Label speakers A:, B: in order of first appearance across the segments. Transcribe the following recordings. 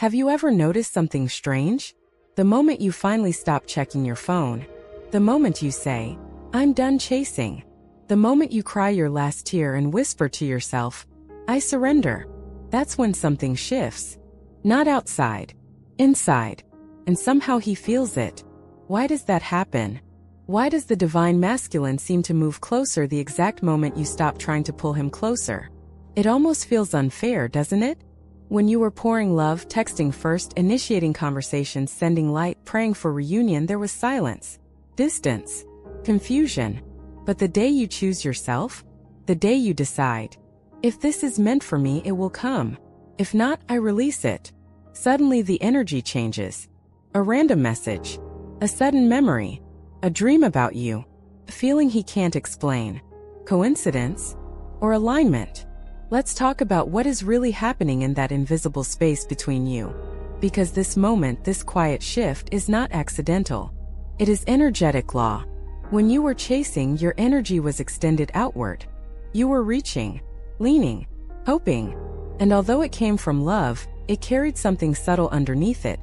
A: Have you ever noticed something strange? The moment you finally stop checking your phone. The moment you say, "I'm done chasing." The moment you cry your last tear and whisper to yourself, "I surrender." That's when something shifts. Not outside, inside. And somehow he feels it. Why does that happen? Why does the divine masculine seem to move closer the exact moment you stop trying to pull him closer? It almost feels unfair, doesn't it? When you were pouring love, texting first, initiating conversations, sending light, praying for reunion, there was silence, distance, confusion. But the day you choose yourself, the day you decide, if this is meant for me, it will come. If not, I release it. Suddenly the energy changes. A random message, a sudden memory, a dream about you, a feeling he can't explain. Coincidence? Or alignment? Let's talk about what is really happening in that invisible space between you. Because this moment, this quiet shift, is not accidental. It is energetic law. When you were chasing, your energy was extended outward. You were reaching, leaning, hoping. And although it came from love, it carried something subtle underneath it.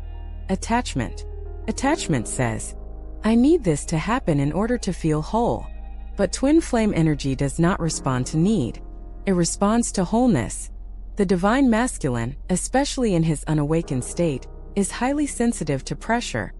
A: Attachment. Attachment says, "I need this to happen in order to feel whole." But twin flame energy does not respond to need. It responds to wholeness. The divine masculine, especially in his unawakened state, is highly sensitive to pressure,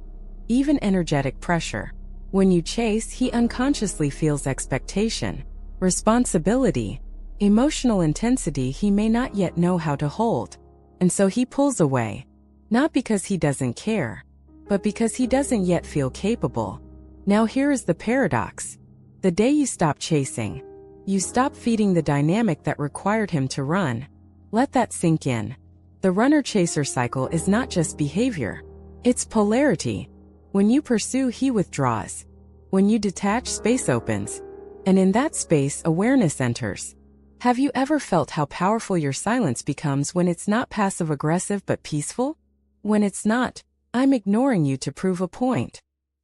A: even energetic pressure. When you chase, he unconsciously feels expectation, responsibility, emotional intensity he may not yet know how to hold. And so he pulls away, not because he doesn't care, but because he doesn't yet feel capable. Now here is the paradox. The day you stop chasing, you stop feeding the dynamic that required him to run. Let that sink in. The runner-chaser cycle is not just behavior. It's polarity. When you pursue, he withdraws. When you detach, space opens. And in that space, awareness enters. Have you ever felt how powerful your silence becomes when it's not passive-aggressive but peaceful? When it's not, "I'm ignoring you to prove a point,"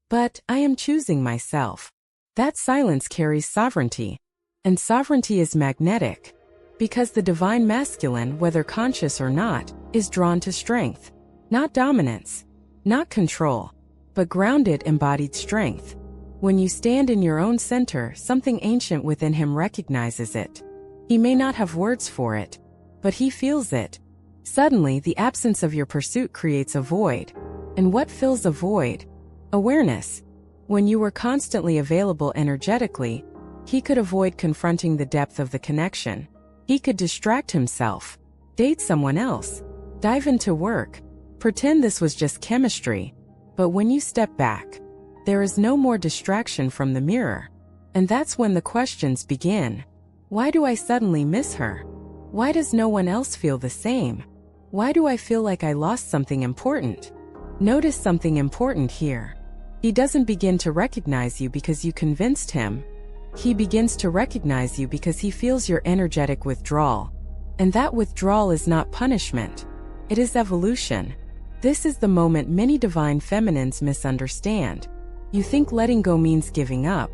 A: but "I am choosing myself." That silence carries sovereignty. And sovereignty is magnetic. Because the divine masculine, whether conscious or not, is drawn to strength. Not dominance. Not control. But grounded, embodied strength. When you stand in your own center, something ancient within him recognizes it. He may not have words for it, but he feels it. Suddenly, the absence of your pursuit creates a void. And what fills a void? Awareness. When you were constantly available energetically, he could avoid confronting the depth of the connection. He could distract himself, date someone else, dive into work, pretend this was just chemistry. But when you step back, there is no more distraction from the mirror. And that's when the questions begin. Why do I suddenly miss her? Why does no one else feel the same? Why do I feel like I lost something important? Notice something important here. He doesn't begin to recognize you because you convinced him. He begins to recognize you because he feels your energetic withdrawal. And that withdrawal is not punishment. It is evolution. This is the moment many divine feminines misunderstand. You think letting go means giving up.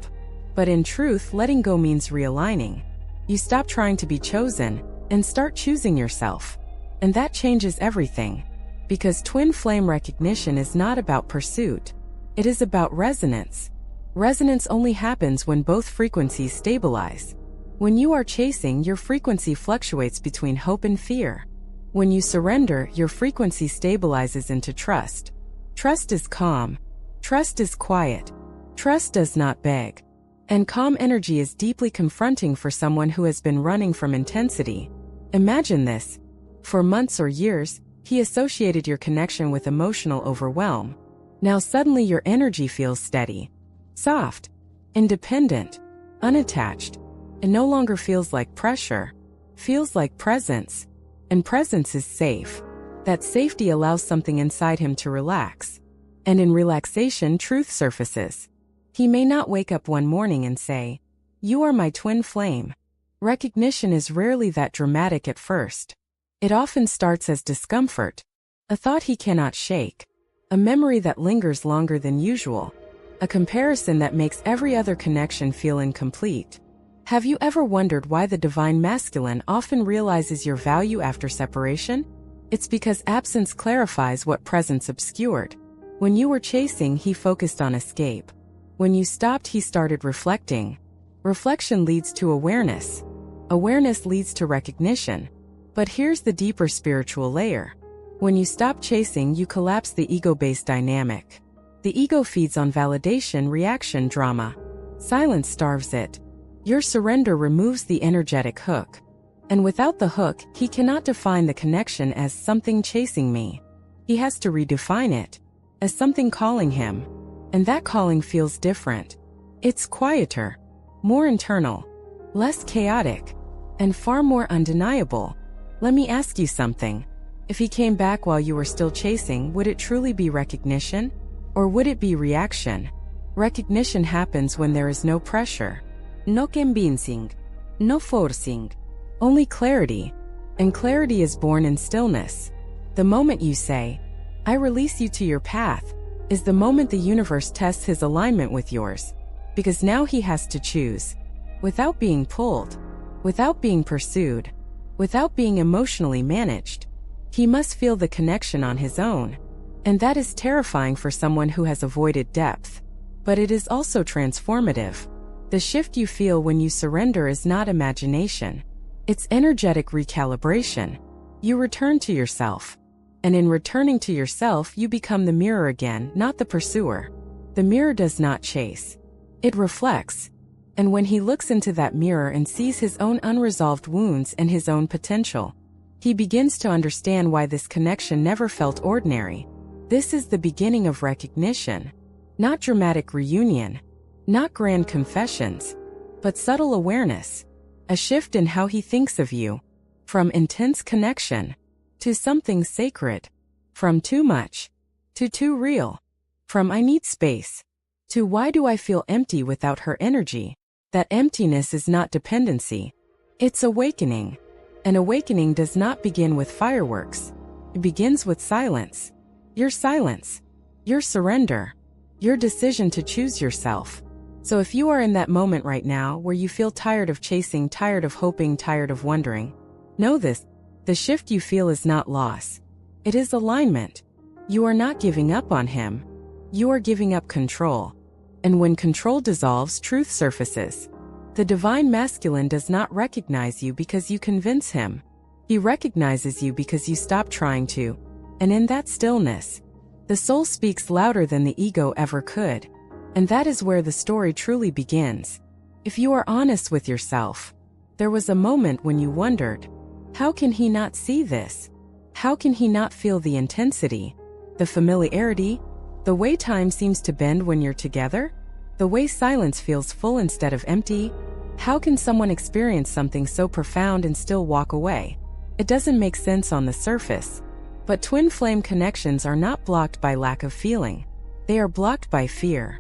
A: But in truth, letting go means realigning. You stop trying to be chosen and start choosing yourself. And that changes everything. Because twin flame recognition is not about pursuit. It is about resonance. Resonance only happens when both frequencies stabilize. When you are chasing, your frequency fluctuates between hope and fear. When you surrender, your frequency stabilizes into trust. Trust is calm. Trust is quiet. Trust does not beg. And calm energy is deeply confronting for someone who has been running from intensity. Imagine this. For months or years, he associated your connection with emotional overwhelm. Now suddenly your energy feels steady, soft, independent, unattached. It no longer feels like pressure, feels like presence. And presence is safe. That safety allows something inside him to relax. And in relaxation, truth surfaces. He may not wake up one morning and say, "You are my twin flame." Recognition is rarely that dramatic at first. It often starts as discomfort, a thought he cannot shake, a memory that lingers longer than usual, a comparison that makes every other connection feel incomplete. Have you ever wondered why the divine masculine often realizes your value after separation? It's because absence clarifies what presence obscured. When you were chasing, he focused on escape. When you stopped, he started reflecting. Reflection leads to awareness. Awareness leads to recognition. But here's the deeper spiritual layer. When you stop chasing, you collapse the ego-based dynamic. The ego feeds on validation, reaction, drama. Silence starves it. Your surrender removes the energetic hook. And without the hook, he cannot define the connection as something chasing me. He has to redefine it as something calling him. And that calling feels different. It's quieter, more internal, less chaotic, and far more undeniable. Let me ask you something. If he came back while you were still chasing, would it truly be recognition? Or would it be reaction? Recognition happens when there is no pressure. No convincing. No forcing. Only clarity. And clarity is born in stillness. The moment you say, I release you to your path, is the moment the universe tests his alignment with yours. Because now he has to choose. Without being pulled. Without being pursued. Without being emotionally managed. He must feel the connection on his own. And that is terrifying for someone who has avoided depth. But it is also transformative. The shift you feel when you surrender is not imagination. It's energetic recalibration. You return to yourself. And in returning to yourself, you become the mirror again, not the pursuer. The mirror does not chase. It reflects. And when he looks into that mirror and sees his own unresolved wounds and his own potential, he begins to understand why this connection never felt ordinary. This is the beginning of recognition. Not dramatic reunion. Not grand confessions. But subtle awareness. A shift in how he thinks of you. From intense connection to something sacred. From too much to too real. From I need space to why do I feel empty without her energy? That emptiness is not dependency. It's awakening. An awakening does not begin with fireworks. It begins with silence. Your silence. Your surrender. Your decision to choose yourself. So if you are in that moment right now where you feel tired of chasing, tired of hoping, tired of wondering, know this. The shift you feel is not loss. It is alignment. You are not giving up on him. You are giving up control. And when control dissolves, truth surfaces. The divine masculine does not recognize you because you convince him. He recognizes you because you stop trying to. And in that stillness, the soul speaks louder than the ego ever could. And that is where the story truly begins. If you are honest with yourself, there was a moment when you wondered, how can he not see this? How can he not feel the intensity, the familiarity, the way time seems to bend when you're together? The way silence feels full instead of empty? How can someone experience something so profound and still walk away? It doesn't make sense on the surface. But twin flame connections are not blocked by lack of feeling. They are blocked by fear.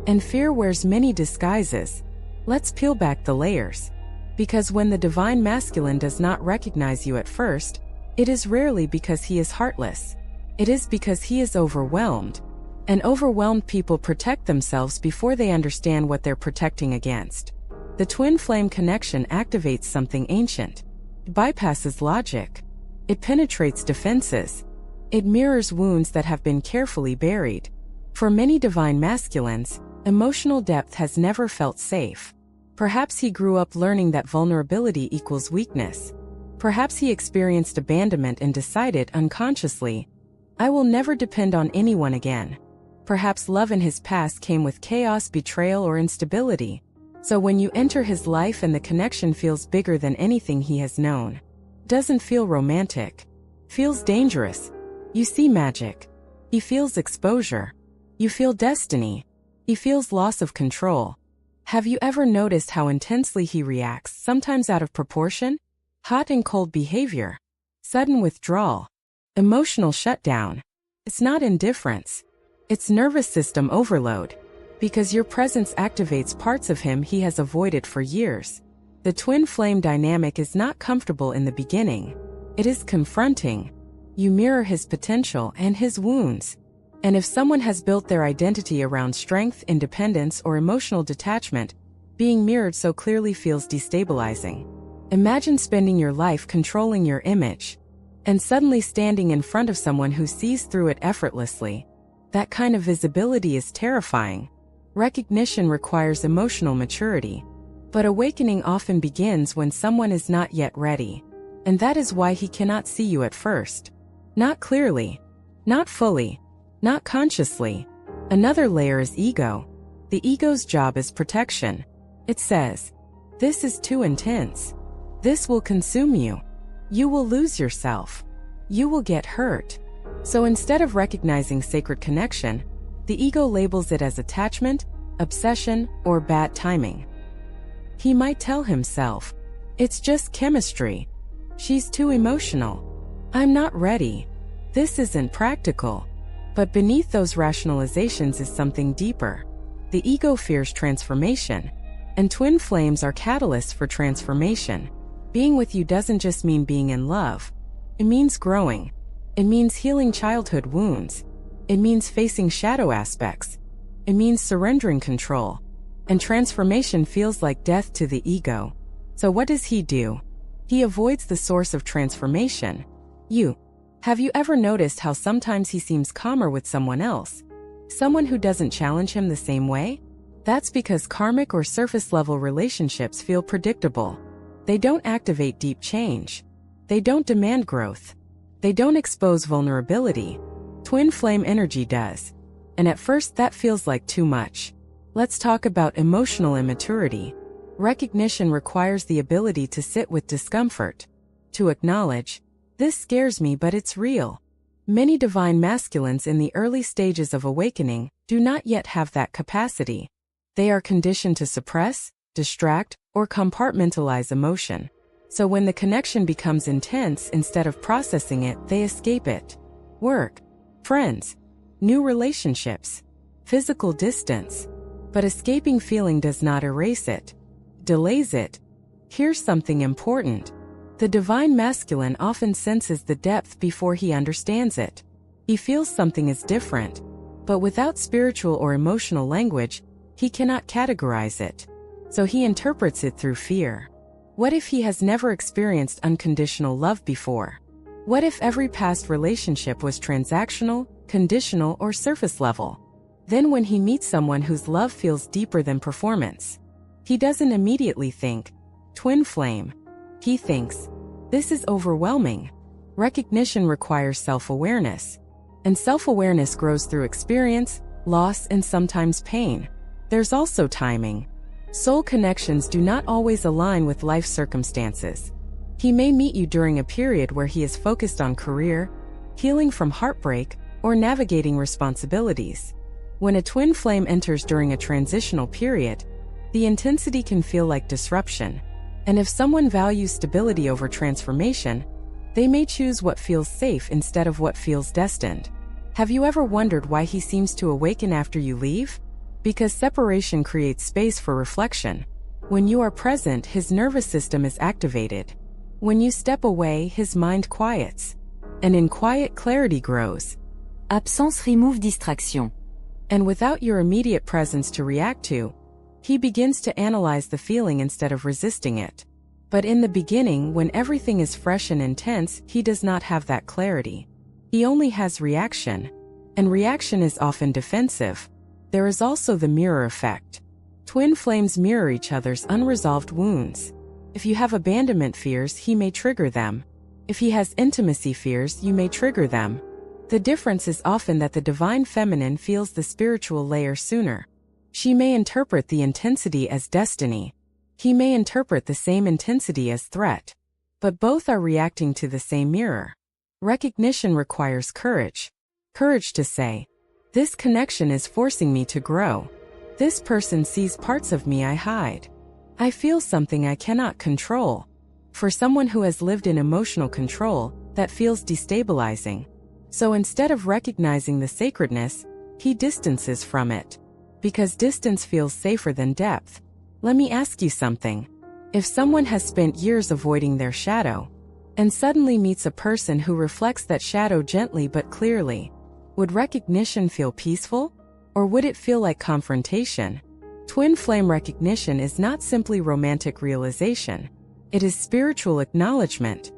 A: And fear wears many disguises. Let's peel back the layers. Because when the divine masculine does not recognize you at first, it is rarely because he is heartless. It is because he is overwhelmed. And overwhelmed people protect themselves before they understand what they're protecting against. The twin flame connection activates something ancient. It bypasses logic. It penetrates defenses. It mirrors wounds that have been carefully buried. For many divine masculines, emotional depth has never felt safe. Perhaps he grew up learning that vulnerability equals weakness. Perhaps he experienced abandonment and decided unconsciously, I will never depend on anyone again. Perhaps love in his past came with chaos, betrayal, or instability. So when you enter his life and the connection feels bigger than anything he has known, doesn't feel romantic, feels dangerous, you see magic. He feels exposure. You feel destiny. He feels loss of control. Have you ever noticed how intensely he reacts, sometimes out of proportion? Hot and cold behavior. Sudden withdrawal. Emotional shutdown. It's not indifference. It's nervous system overload. Because your presence activates parts of him he has avoided for years. The twin flame dynamic is not comfortable in the beginning. It is confronting. You mirror his potential and his wounds. And if someone has built their identity around strength, independence, or emotional detachment, being mirrored so clearly feels destabilizing. Imagine spending your life controlling your image. and suddenly standing in front of someone who sees through it effortlessly. That kind of visibility is terrifying. Recognition requires emotional maturity. But awakening often begins when someone is not yet ready. And that is why he cannot see you at first. Not clearly. Not fully. Not consciously. Another layer is ego. The ego's job is protection. It says, "This is too intense. This will consume you. You will lose yourself. You will get hurt." So instead of recognizing sacred connection, the ego labels it as attachment, obsession, or bad timing. He might tell himself, "It's just chemistry. She's too emotional. I'm not ready. This isn't practical." But beneath those rationalizations is something deeper. The ego fears transformation, and twin flames are catalysts for transformation. Being with you doesn't just mean being in love. It means growing. It means healing childhood wounds. It means facing shadow aspects. It means surrendering control. And transformation feels like death to the ego. So what does he do? He avoids the source of transformation. You. Have you ever noticed how sometimes he seems calmer with someone else? Someone who doesn't challenge him the same way? That's because karmic or surface-level relationships feel predictable. They don't activate deep change. They don't demand growth. They don't expose vulnerability. Twin flame energy does. And at first that feels like too much. Let's talk about emotional immaturity. Recognition requires the ability to sit with discomfort. To acknowledge, "This scares me, but it's real." Many divine masculines in the early stages of awakening do not yet have that capacity. They are conditioned to suppress, distract, or compartmentalize emotion. So when the connection becomes intense, instead of processing it, they escape it. Work, friends, new relationships, physical distance. But escaping feeling does not erase it, delays it. Here's something important. The divine masculine often senses the depth before he understands it. He feels something is different, but without spiritual or emotional language, he cannot categorize it. So he interprets it through fear. What if he has never experienced unconditional love before? What if every past relationship was transactional, conditional, or surface level? Then when he meets someone whose love feels deeper than performance, he doesn't immediately think, "Twin flame." He thinks, "This is overwhelming." Recognition requires self-awareness. And self-awareness grows through experience, loss, and sometimes pain. There's also timing. Soul connections do not always align with life circumstances. He may meet you during a period where he is focused on career, healing from heartbreak, or navigating responsibilities. When a twin flame enters during a transitional period, the intensity can feel like disruption. And if someone values stability over transformation, they may choose what feels safe instead of what feels destined. Have you ever wondered why he seems to awaken after you leave? Because separation creates space for reflection. When you are present, his nervous system is activated. When you step away, his mind quiets. And in quiet, clarity grows.
B: Absence remove distraction.
A: And without your immediate presence to react to, he begins to analyze the feeling instead of resisting it. But in the beginning, when everything is fresh and intense, he does not have that clarity. He only has reaction. And reaction is often defensive. There is also the mirror effect. Twin flames mirror each other's unresolved wounds. If you have abandonment fears, he may trigger them. If he has intimacy fears, you may trigger them. The difference is often that the divine feminine feels the spiritual layer sooner. She may interpret the intensity as destiny. He may interpret the same intensity as threat. But both are reacting to the same mirror. Recognition requires courage. Courage to say, "This connection is forcing me to grow. This person sees parts of me I hide. I feel something I cannot control." For someone who has lived in emotional control, that feels destabilizing. So instead of recognizing the sacredness, he distances from it. Because distance feels safer than depth. Let me ask you something. If someone has spent years avoiding their shadow, and suddenly meets a person who reflects that shadow gently but clearly, would recognition feel peaceful? Or would it feel like confrontation? Twin flame recognition is not simply romantic realization. It is spiritual acknowledgement.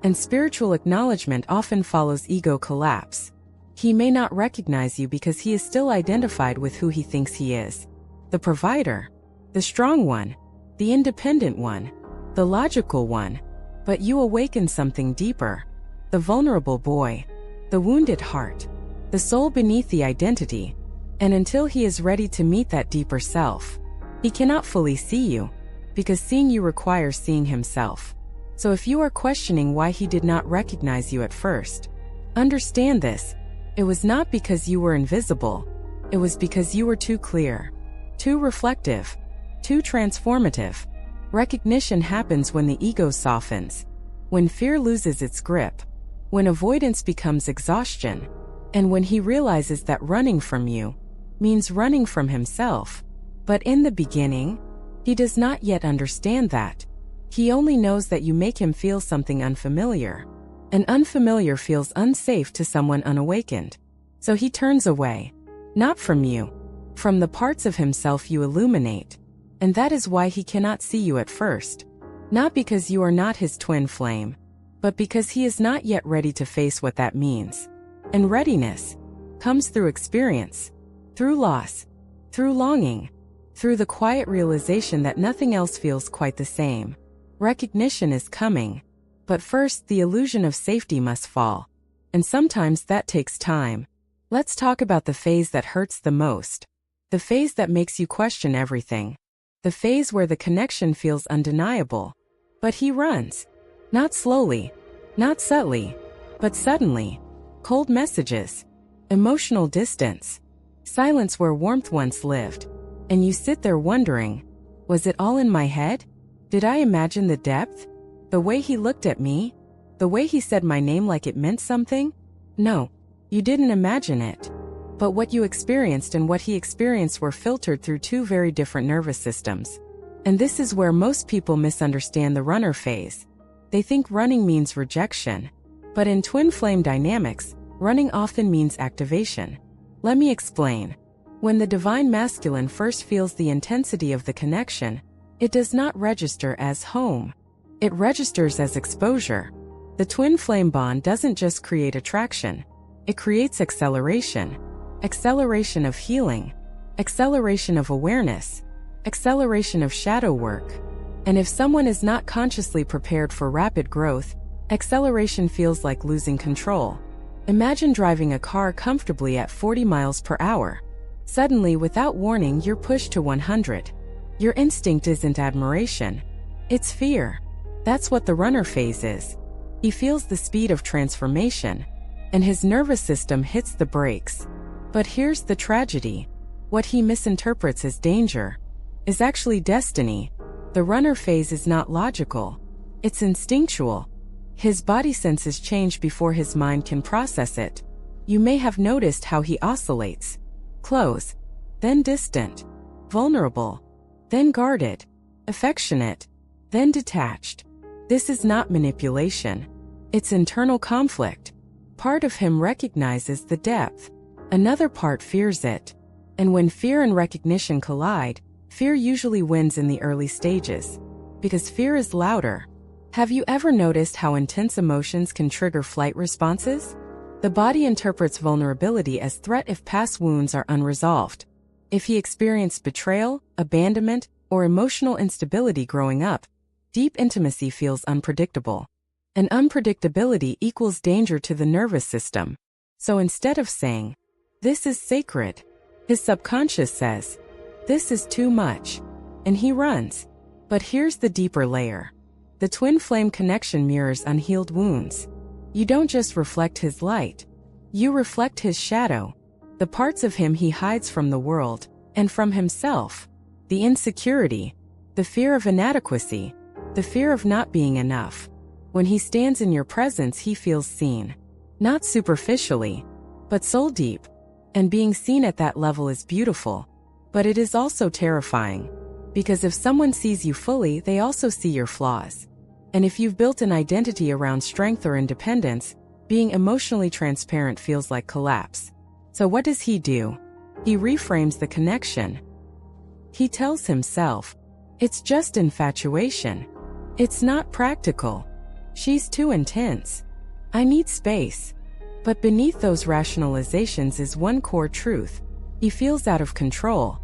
A: And spiritual acknowledgement often follows ego collapse. He may not recognize you because he is still identified with who he thinks he is. The provider, the strong one, the independent one, the logical one. But you awaken something deeper. The vulnerable boy, the wounded heart, the soul beneath the identity. And until he is ready to meet that deeper self, he cannot fully see you, because seeing you requires seeing himself. So if you are questioning why he did not recognize you at first, understand this. It was not because you were invisible. It was because you were too clear, too reflective, too transformative. Recognition happens when the ego softens, when fear loses its grip, when avoidance becomes exhaustion, and when he realizes that running from you means running from himself. But in the beginning, he does not yet understand that. He only knows that you make him feel something unfamiliar. And unfamiliar feels unsafe to someone unawakened. So he turns away. Not from you, from the parts of himself you illuminate. And that is why he cannot see you at first. Not because you are not his twin flame, but because he is not yet ready to face what that means. And readiness comes through experience, through loss, through longing, through the quiet realization that nothing else feels quite the same. Recognition is coming. But first, the illusion of safety must fall. And sometimes that takes time. Let's talk about the phase that hurts the most. The phase that makes you question everything. The phase where the connection feels undeniable. But he runs. Not slowly, not subtly, but suddenly. Cold messages. Emotional distance. Silence where warmth once lived. And you sit there wondering, was it all in my head? Did I imagine the depth? The way he looked at me? The way he said my name like it meant something? No, you didn't imagine it. But what you experienced and what he experienced were filtered through two very different nervous systems. And this is where most people misunderstand the runner phase. They think running means rejection. But in twin flame dynamics, running often means activation. Let me explain. When the divine masculine first feels the intensity of the connection, it does not register as home. It registers as exposure. The twin flame bond doesn't just create attraction. It creates acceleration. Acceleration of healing. Acceleration of awareness. Acceleration of shadow work. And if someone is not consciously prepared for rapid growth, acceleration feels like losing control. Imagine driving a car comfortably at 40 miles per hour. Suddenly, without warning, you're pushed to 100. Your instinct isn't admiration. It's fear. That's what the runner phase is. He feels the speed of transformation, and his nervous system hits the brakes. But here's the tragedy. What he misinterprets as danger is actually destiny. The runner phase is not logical. It's instinctual. His body senses change before his mind can process it. You may have noticed how he oscillates. Close, then distant, vulnerable, then guarded, affectionate, then detached. This is not manipulation. It's internal conflict. Part of him recognizes the depth. Another part fears it. And when fear and recognition collide, fear usually wins in the early stages. Because fear is louder. Have you ever noticed how intense emotions can trigger flight responses? The body interprets vulnerability as threat if past wounds are unresolved. If he experienced betrayal, abandonment, or emotional instability growing up, deep intimacy feels unpredictable. And unpredictability equals danger to the nervous system. So instead of saying, "This is sacred," his subconscious says, "This is too much." And he runs. But here's the deeper layer. The twin flame connection mirrors unhealed wounds. You don't just reflect his light. You reflect his shadow. The parts of him he hides from the world, and from himself. The insecurity, the fear of inadequacy, the fear of not being enough. When he stands in your presence, he feels seen. Not superficially, but soul deep. And being seen at that level is beautiful. But it is also terrifying. Because if someone sees you fully, they also see your flaws. And if you've built an identity around strength or independence, being emotionally transparent feels like collapse. So what does he do? He reframes the connection. He tells himself, "It's just infatuation. It's not practical." She's too intense. I need space. But beneath those rationalizations is one core truth. He feels out of control.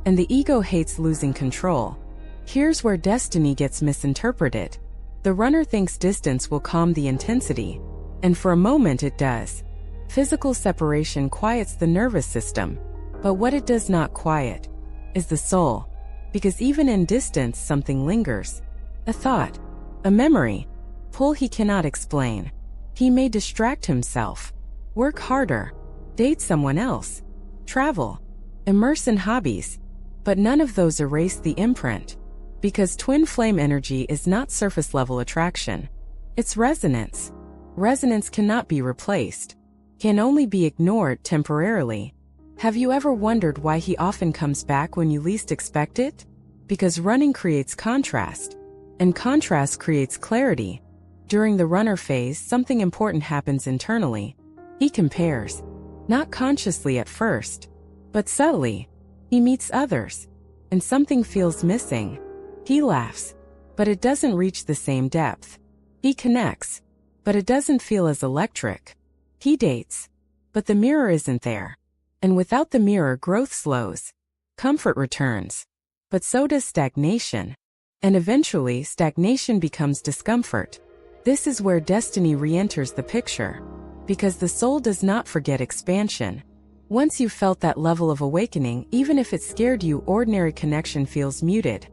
A: And the ego hates losing control. Here's where destiny gets misinterpreted. The runner thinks distance will calm the intensity. And for a moment it does. Physical separation quiets the nervous system. But what it does not quiet is the soul. Because even in distance something lingers. A thought. A memory. Pull he cannot explain. He may distract himself. Work harder. Date someone else. Travel. Immerse in hobbies. But none of those erase the imprint. Because twin flame energy is not surface level attraction. It's resonance. Resonance cannot be replaced. Can only be ignored temporarily. Have you ever wondered why he often comes back when you least expect it? Because running creates contrast. And contrast creates clarity. During the runner phase, something important happens internally. He compares. Not consciously at first. But subtly. He meets others. And something feels missing. He laughs. But it doesn't reach the same depth. He connects. But it doesn't feel as electric. He dates. But the mirror isn't there. And without the mirror, growth slows. Comfort returns. But so does stagnation. And eventually, stagnation becomes discomfort. This is where destiny re-enters the picture. Because the soul does not forget expansion. Once you've felt that level of awakening, even if it scared you, ordinary connection feels muted.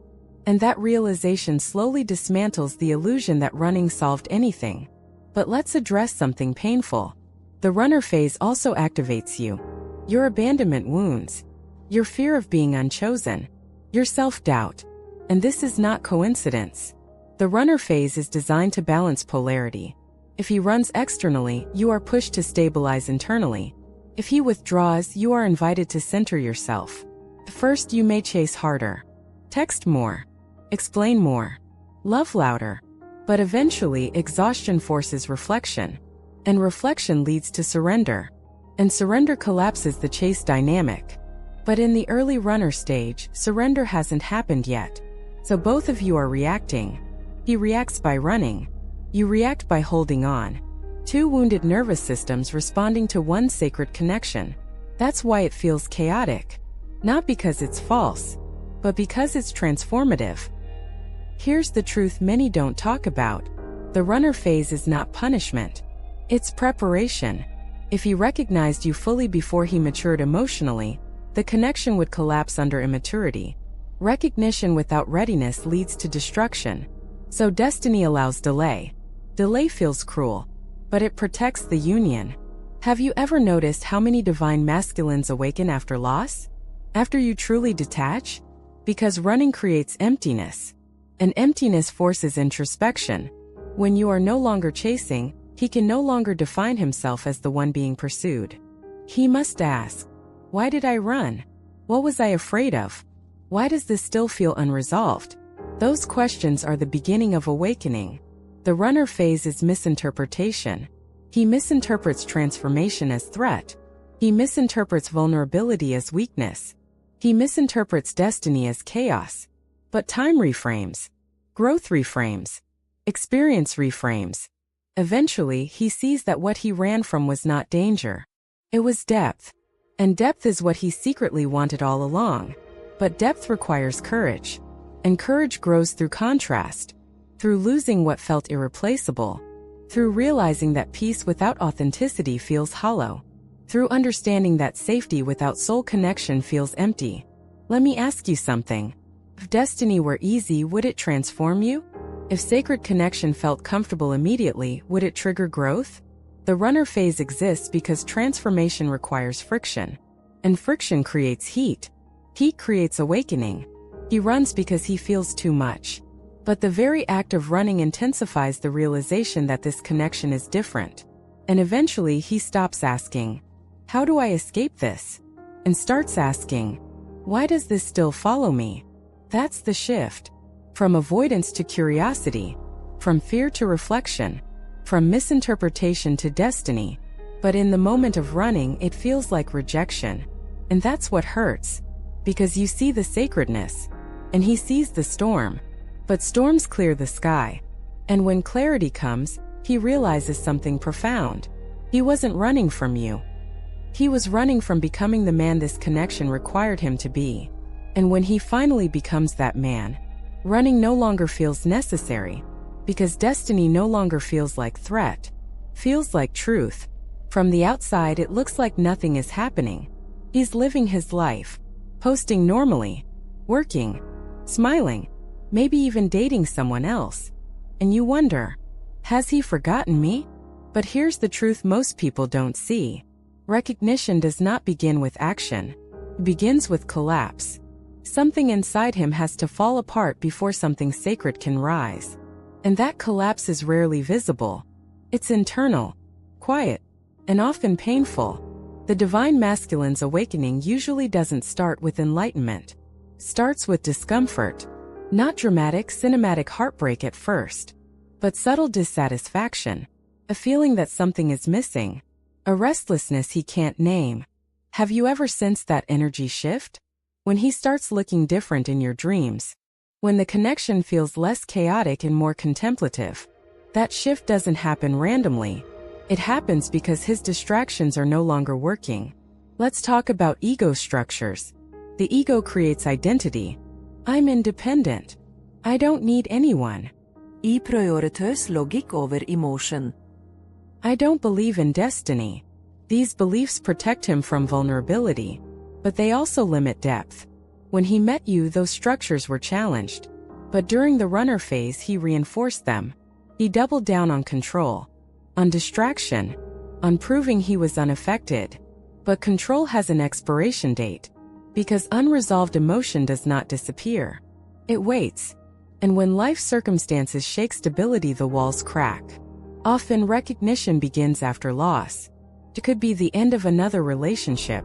A: And that realization slowly dismantles the illusion that running solved anything. But let's address something painful. The runner phase also activates you. Your abandonment wounds. Your fear of being unchosen. Your self-doubt. And this is not coincidence. The runner phase is designed to balance polarity. If he runs externally, you are pushed to stabilize internally. If he withdraws, you are invited to center yourself. First, you may chase harder. Text more. Explain more. Love louder. But eventually, exhaustion forces reflection. And reflection leads to surrender. And surrender collapses the chase dynamic. But in the early runner stage, surrender hasn't happened yet. So both of you are reacting. He reacts by running. You react by holding on. Two wounded nervous systems responding to one sacred connection. That's why it feels chaotic. Not because it's false, but because it's transformative. Here's the truth many don't talk about. The runner phase is not punishment. It's preparation. If he recognized you fully before he matured emotionally, the connection would collapse under immaturity. Recognition without readiness leads to destruction. So destiny allows delay. Delay feels cruel, but it protects the union. Have you ever noticed how many divine masculines awaken after loss? After you truly detach? Because running creates emptiness. And emptiness forces introspection. When you are no longer chasing, he can no longer define himself as the one being pursued. He must ask, why did I run? What was I afraid of? Why does this still feel unresolved? Those questions are the beginning of awakening. The runner phase is misinterpretation. He misinterprets transformation as threat. He misinterprets vulnerability as weakness. He misinterprets destiny as chaos. But time reframes. Growth reframes. Experience reframes. Eventually, he sees that what he ran from was not danger. It was depth. And depth is what he secretly wanted all along. But depth requires courage. And courage grows through contrast. Through losing what felt irreplaceable. Through realizing that peace without authenticity feels hollow. Through understanding that safety without soul connection feels empty. Let me ask you something. If destiny were easy, would it transform you? If sacred connection felt comfortable immediately, would it trigger growth? The runner phase exists because transformation requires friction. And friction creates heat. Heat creates awakening. He runs because he feels too much. But the very act of running intensifies the realization that this connection is different. And eventually he stops asking, how do I escape this? And starts asking, why does this still follow me? That's the shift. From avoidance to curiosity. From fear to reflection. From misinterpretation to destiny. But in the moment of running, it feels like rejection. And that's what hurts. Because you see the sacredness. And he sees the storm. But storms clear the sky. And when clarity comes, he realizes something profound. He wasn't running from you. He was running from becoming the man this connection required him to be. And when he finally becomes that man, running no longer feels necessary, because destiny no longer feels like threat, feels like truth. From the outside, it looks like nothing is happening. He's living his life, posting normally, working, smiling, maybe even dating someone else. And you wonder, has he forgotten me? But here's the truth most people don't see. Recognition does not begin with action. It begins with collapse. Something inside him has to fall apart before something sacred can rise. And that collapse is rarely visible. It's internal, quiet, and often painful. The divine masculine's awakening usually doesn't start with enlightenment. Starts with discomfort. Not dramatic, cinematic heartbreak at first, but subtle dissatisfaction. A feeling that something is missing. A restlessness he can't name. Have you ever sensed that energy shift? When he starts looking different in your dreams. When the connection feels less chaotic and more contemplative. That shift doesn't happen randomly. It happens because his distractions are no longer working. Let's talk about ego structures. The ego creates identity. I'm independent. I don't need anyone.
C: I prioritøs logikk over emotion.
A: I don't believe in destiny. These beliefs protect him from vulnerability, but they also limit depth. When he met you, those structures were challenged. But during the runner phase, he reinforced them. He doubled down on control, on distraction, on proving he was unaffected. But control has an expiration date, because unresolved emotion does not disappear. It waits. And when life circumstances shake stability, the walls crack. Often recognition begins after loss. It could be the end of another relationship,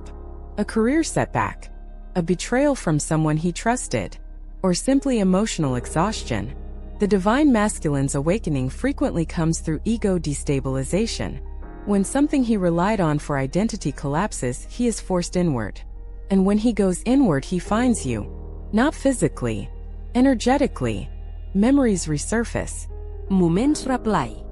A: a career setback, a betrayal from someone he trusted, or simply emotional exhaustion. The divine masculine's awakening frequently comes through ego destabilization. When something he relied on for identity collapses, he is forced inward. And when he goes inward, he finds you. Not physically, energetically. Memories resurface.
C: Moments replay.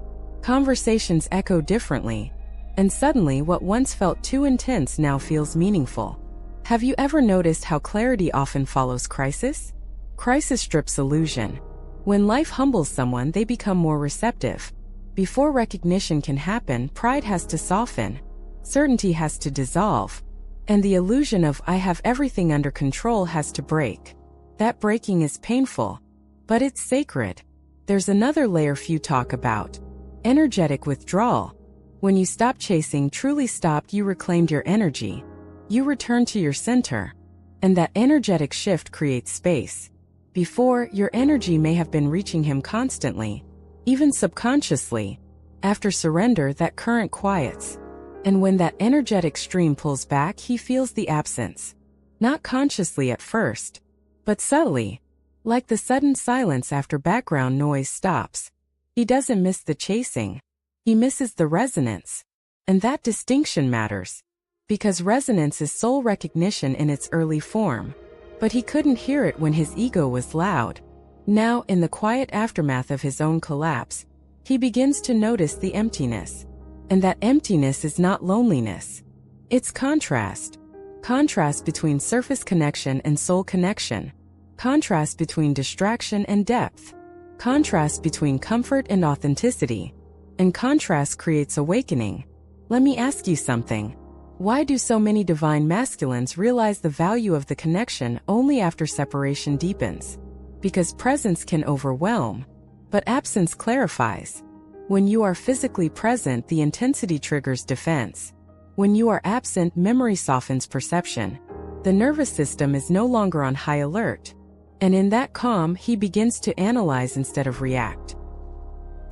A: Conversations echo differently. And suddenly what once felt too intense now feels meaningful. Have you ever noticed how clarity often follows crisis? Crisis strips illusion. When life humbles someone, they become more receptive. Before recognition can happen, pride has to soften. Certainty has to dissolve. And the illusion of I have everything under control has to break. That breaking is painful, but it's sacred. There's another layer few talk about. Energetic withdrawal. When you stop chasing, truly stopped, you reclaimed your energy. You return to your center. And that energetic shift creates space. Before, your energy may have been reaching him constantly, even subconsciously. After surrender, that current quiets. And when that energetic stream pulls back, he feels the absence. Not consciously at first, but subtly. Like the sudden silence after background noise stops. He doesn't miss the chasing. He misses the resonance. And that distinction matters. Because resonance is soul recognition in its early form. But he couldn't hear it when his ego was loud. Now, in the quiet aftermath of his own collapse, he begins to notice the emptiness. And that emptiness is not loneliness. It's contrast. Contrast between surface connection and soul connection. Contrast between distraction and depth. Contrast between comfort and authenticity. And contrast creates awakening. Let me ask you something. Why do so many divine masculines realize the value of the connection only after separation deepens? Because presence can overwhelm, but absence clarifies. When you are physically present, the intensity triggers defense. When you are absent, memory softens perception. The nervous system is no longer on high alert. And in that calm, he begins to analyze instead of react.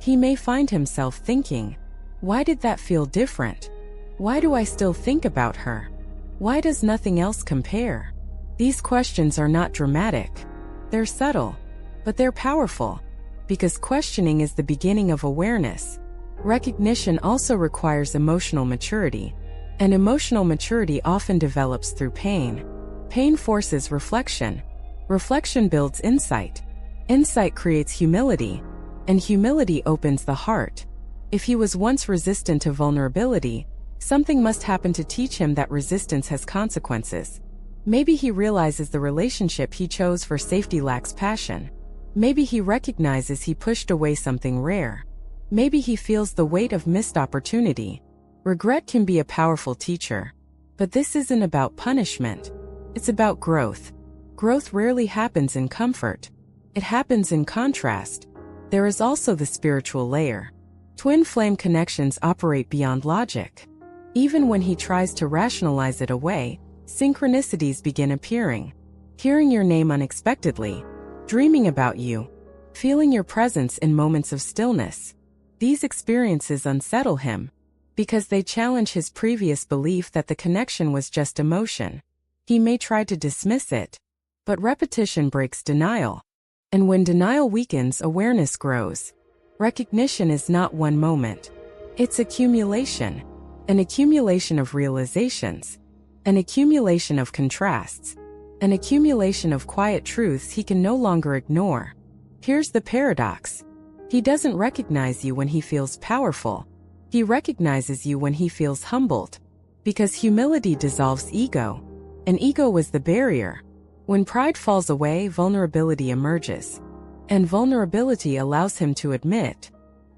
A: He may find himself thinking, why did that feel different? Why do I still think about her? Why does nothing else compare? These questions are not dramatic. They're subtle, but they're powerful. Because questioning is the beginning of awareness. Recognition also requires emotional maturity. And emotional maturity often develops through pain. Pain forces reflection. Reflection builds insight. Insight creates humility. And humility opens the heart. If he was once resistant to vulnerability, something must happen to teach him that resistance has consequences. Maybe he realizes the relationship he chose for safety lacks passion. Maybe he recognizes he pushed away something rare. Maybe he feels the weight of missed opportunity. Regret can be a powerful teacher. But this isn't about punishment. It's about growth. Growth rarely happens in comfort. It happens in contrast. There is also the spiritual layer. Twin flame connections operate beyond logic. Even when he tries to rationalize it away, synchronicities begin appearing. Hearing your name unexpectedly, dreaming about you, feeling your presence in moments of stillness. These experiences unsettle him because they challenge his previous belief that the connection was just emotion. He may try to dismiss it, but repetition breaks denial. And when denial weakens, awareness grows. Recognition is not one moment. It's accumulation. An accumulation of realizations. An accumulation of contrasts. An accumulation of quiet truths he can no longer ignore. Here's the paradox. He doesn't recognize you when he feels powerful. He recognizes you when he feels humbled. Because humility dissolves ego. And ego was the barrier. When pride falls away, vulnerability emerges. And vulnerability allows him to admit,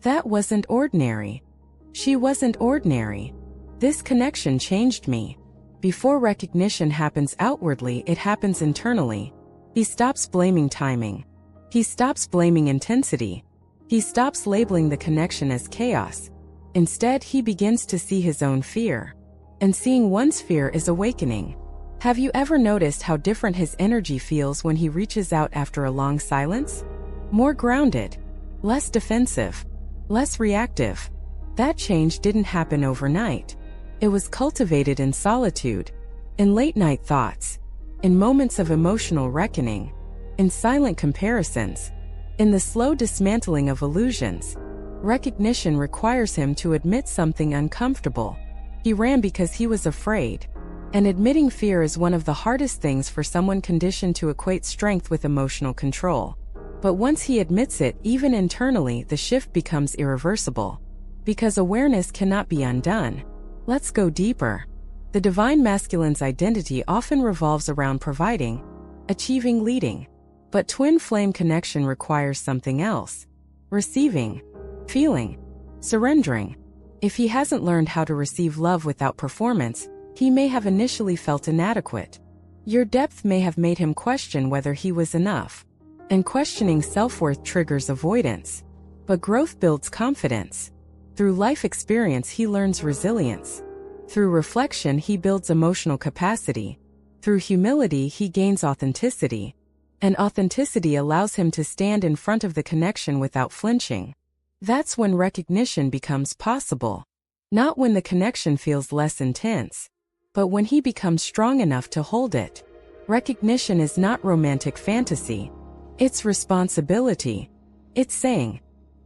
A: that wasn't ordinary. She wasn't ordinary. This connection changed me. Before recognition happens outwardly, it happens internally. He stops blaming timing. He stops blaming intensity. He stops labeling the connection as chaos. Instead, he begins to see his own fear. And seeing one's fear is awakening. Have you ever noticed how different his energy feels when he reaches out after a long silence? More grounded, less defensive, less reactive. That change didn't happen overnight. It was cultivated in solitude, in late-night thoughts, in moments of emotional reckoning, in silent comparisons, in the slow dismantling of illusions. Recognition requires him to admit something uncomfortable. He ran because he was afraid. And admitting fear is one of the hardest things for someone conditioned to equate strength with emotional control. But once he admits it, even internally, the shift becomes irreversible. Because awareness cannot be undone. Let's go deeper. The divine masculine's identity often revolves around providing, achieving, leading. But twin flame connection requires something else. Receiving, feeling, surrendering. If he hasn't learned how to receive love without performance, he may have initially felt inadequate. Your depth may have made him question whether he was enough. And questioning self-worth triggers avoidance. But growth builds confidence. Through life experience, he learns resilience. Through reflection, he builds emotional capacity. Through humility, he gains authenticity. And authenticity allows him to stand in front of the connection without flinching. That's when recognition becomes possible. Not when the connection feels less intense, but when he becomes strong enough to hold it. Recognition is not romantic fantasy. It's responsibility. It's saying,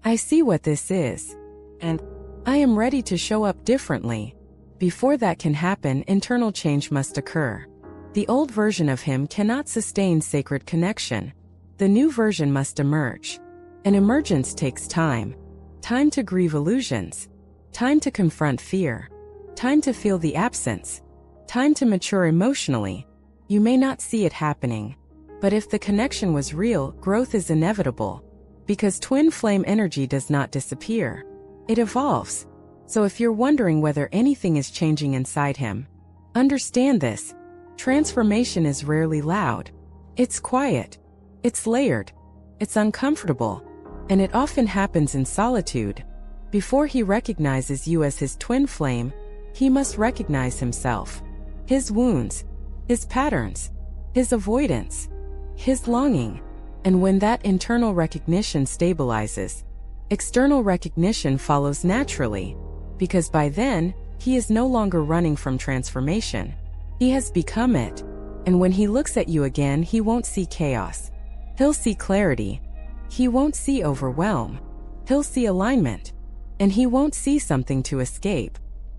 A: I see what this is. And I am ready to show up differently. Before that can happen, internal change must occur. The old version of him cannot sustain sacred connection. The new version must emerge. And emergence takes time. Time to grieve illusions. Time to confront fear. Time to feel the absence. Time to mature emotionally. You may not see it happening. But if the connection was real, growth is inevitable. Because twin flame energy does not disappear. It evolves. So if you're wondering whether anything is changing inside him, understand this. Transformation is rarely loud. It's quiet. It's layered. It's uncomfortable. And it often happens in solitude. Before he recognizes you as his twin flame, he must recognize himself. His wounds. His patterns. His avoidance. His longing. And when that internal recognition stabilizes, external recognition follows naturally. Because by then, he is no longer running from transformation. He has become it. And when he looks at you again, he won't see chaos. He'll see clarity. He won't see overwhelm. He'll see alignment. And he won't see something to escape.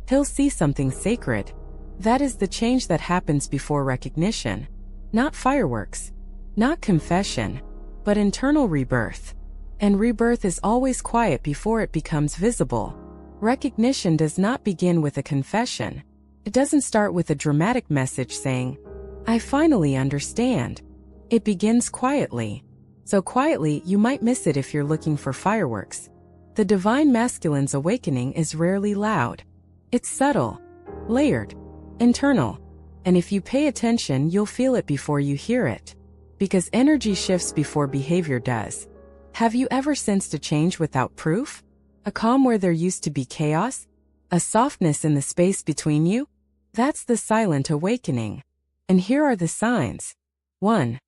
A: He'll see something sacred. That is the change that happens before recognition. Not fireworks. Not confession. But internal rebirth. And rebirth is always quiet before it becomes visible. Recognition does not begin with a confession. It doesn't start with a dramatic message saying, "I finally understand." It begins quietly. So quietly you might miss it if you're looking for fireworks. The divine masculine's awakening is rarely loud. It's subtle, layered, internal. And if you pay attention, you'll feel it before you hear it. Because energy shifts before behavior does. Have you ever sensed a change without proof? A calm where there used to be chaos? A softness in the space between you? That's the silent awakening. And here are the signs. 1.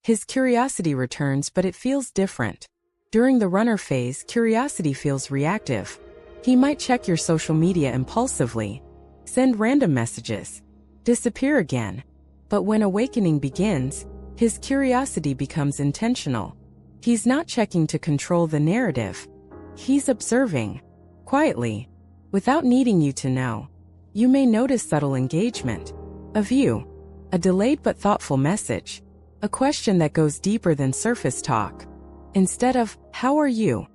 A: His curiosity returns, but it feels different. During the runner phase, curiosity feels reactive. He might check your social media impulsively, send random messages, disappear again. But when awakening begins, his curiosity becomes intentional. He's not checking to control the narrative. He's observing, quietly, without needing you to know. You may notice subtle engagement. A view, a delayed but thoughtful message, a question that goes deeper than surface talk. Instead of, "How are you?"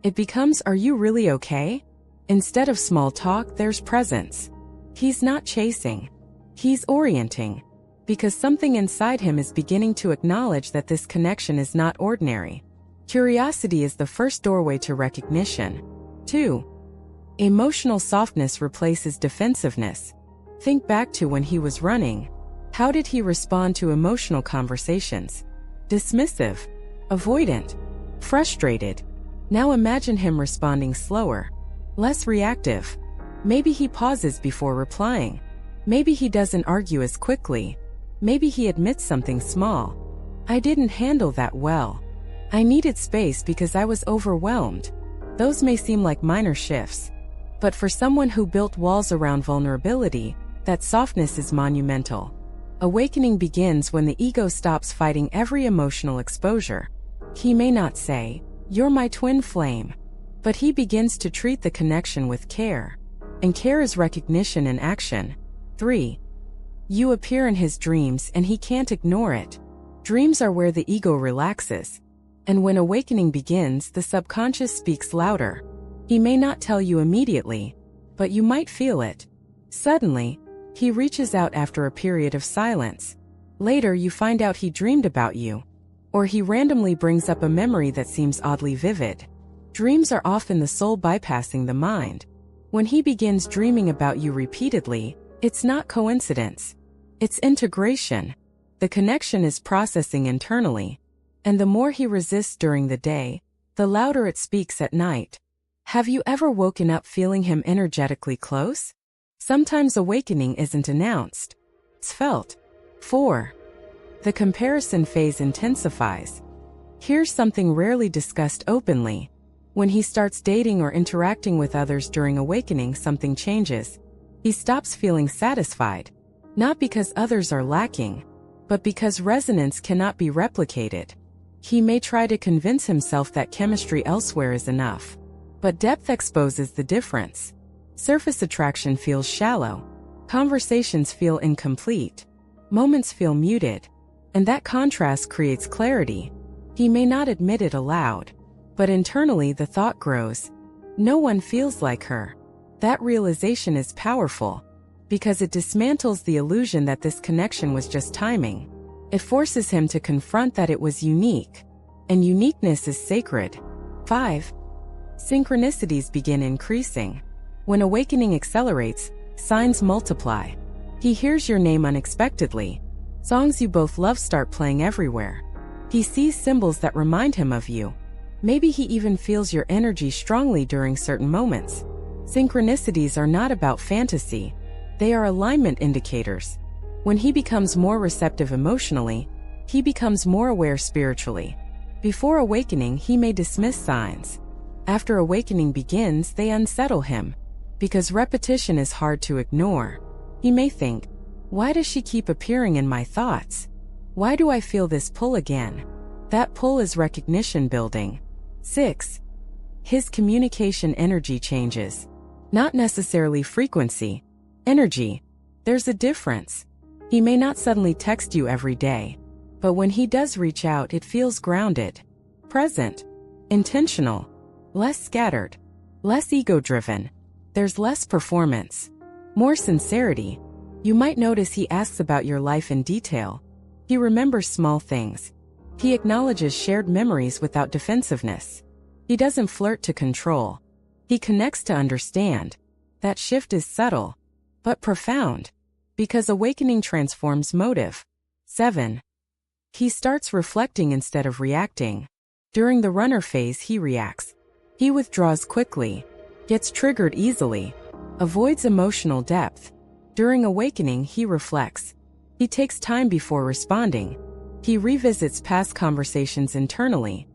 A: it becomes, "Are you really okay?" Instead of small talk, there's presence. He's not chasing. He's orienting. Because something inside him is beginning to acknowledge that this connection is not ordinary. Curiosity is the first doorway to recognition. 2. Emotional softness replaces defensiveness. Think back to when he was running. How did he respond to emotional conversations? Dismissive, avoidant, frustrated. Now imagine him responding slower, less reactive. Maybe he pauses before replying. Maybe he doesn't argue as quickly. Maybe he admits something small. "I didn't handle that well. I needed space because I was overwhelmed." Those may seem like minor shifts. But for someone who built walls around vulnerability, that softness is monumental. Awakening begins when the ego stops fighting every emotional exposure. He may not say, "You're my twin flame," but he begins to treat the connection with care. And care is recognition in action. 3. You appear in his dreams and he can't ignore it. Dreams are where the ego relaxes. And when awakening begins, the subconscious speaks louder. He may not tell you immediately, but you might feel it. Suddenly, he reaches out after a period of silence. Later you find out he dreamed about you. Or he randomly brings up a memory that seems oddly vivid. Dreams are often the soul bypassing the mind. When he begins dreaming about you repeatedly, it's not coincidence. It's integration. The connection is processing internally. And the more he resists during the day, the louder it speaks at night. Have you ever woken up feeling him energetically close? Sometimes awakening isn't announced. It's felt. 4. The comparison phase intensifies. Here's something rarely discussed openly. When he starts dating or interacting with others during awakening, something changes. He stops feeling satisfied. Not because others are lacking, but because resonance cannot be replicated. He may try to convince himself that chemistry elsewhere is enough. But depth exposes the difference. Surface attraction feels shallow. Conversations feel incomplete. Moments feel muted. And that contrast creates clarity. He may not admit it aloud, but internally the thought grows. No one feels like her. That realization is powerful, because it dismantles the illusion that this connection was just timing. It forces him to confront that it was unique, and uniqueness is sacred. 5. Synchronicities begin increasing. When awakening accelerates, signs multiply. He hears your name unexpectedly. Songs you both love start playing everywhere. He sees symbols that remind him of you. Maybe he even feels your energy strongly during certain moments. Synchronicities are not about fantasy. They are alignment indicators. When he becomes more receptive emotionally, he becomes more aware spiritually. Before awakening, he may dismiss signs. After awakening begins, they unsettle him. Because repetition is hard to ignore. He may think, "Why does she keep appearing in my thoughts? Why do I feel this pull again?" That pull is recognition building. 6. His communication energy changes. Not necessarily frequency. Energy. There's a difference. He may not suddenly text you every day, but when he does reach out, it feels grounded, present, intentional, less scattered, less ego-driven. There's less performance, more sincerity. You might notice he asks about your life in detail. He remembers small things. He acknowledges shared memories without defensiveness. He doesn't flirt to control. He connects to understand. That shift is subtle, but profound, because awakening transforms motive. 7. He starts reflecting instead of reacting. During the runner phase, he reacts. He withdraws quickly, gets triggered easily, avoids emotional depth. During awakening, he reflects. He takes time before responding. He revisits past conversations internally.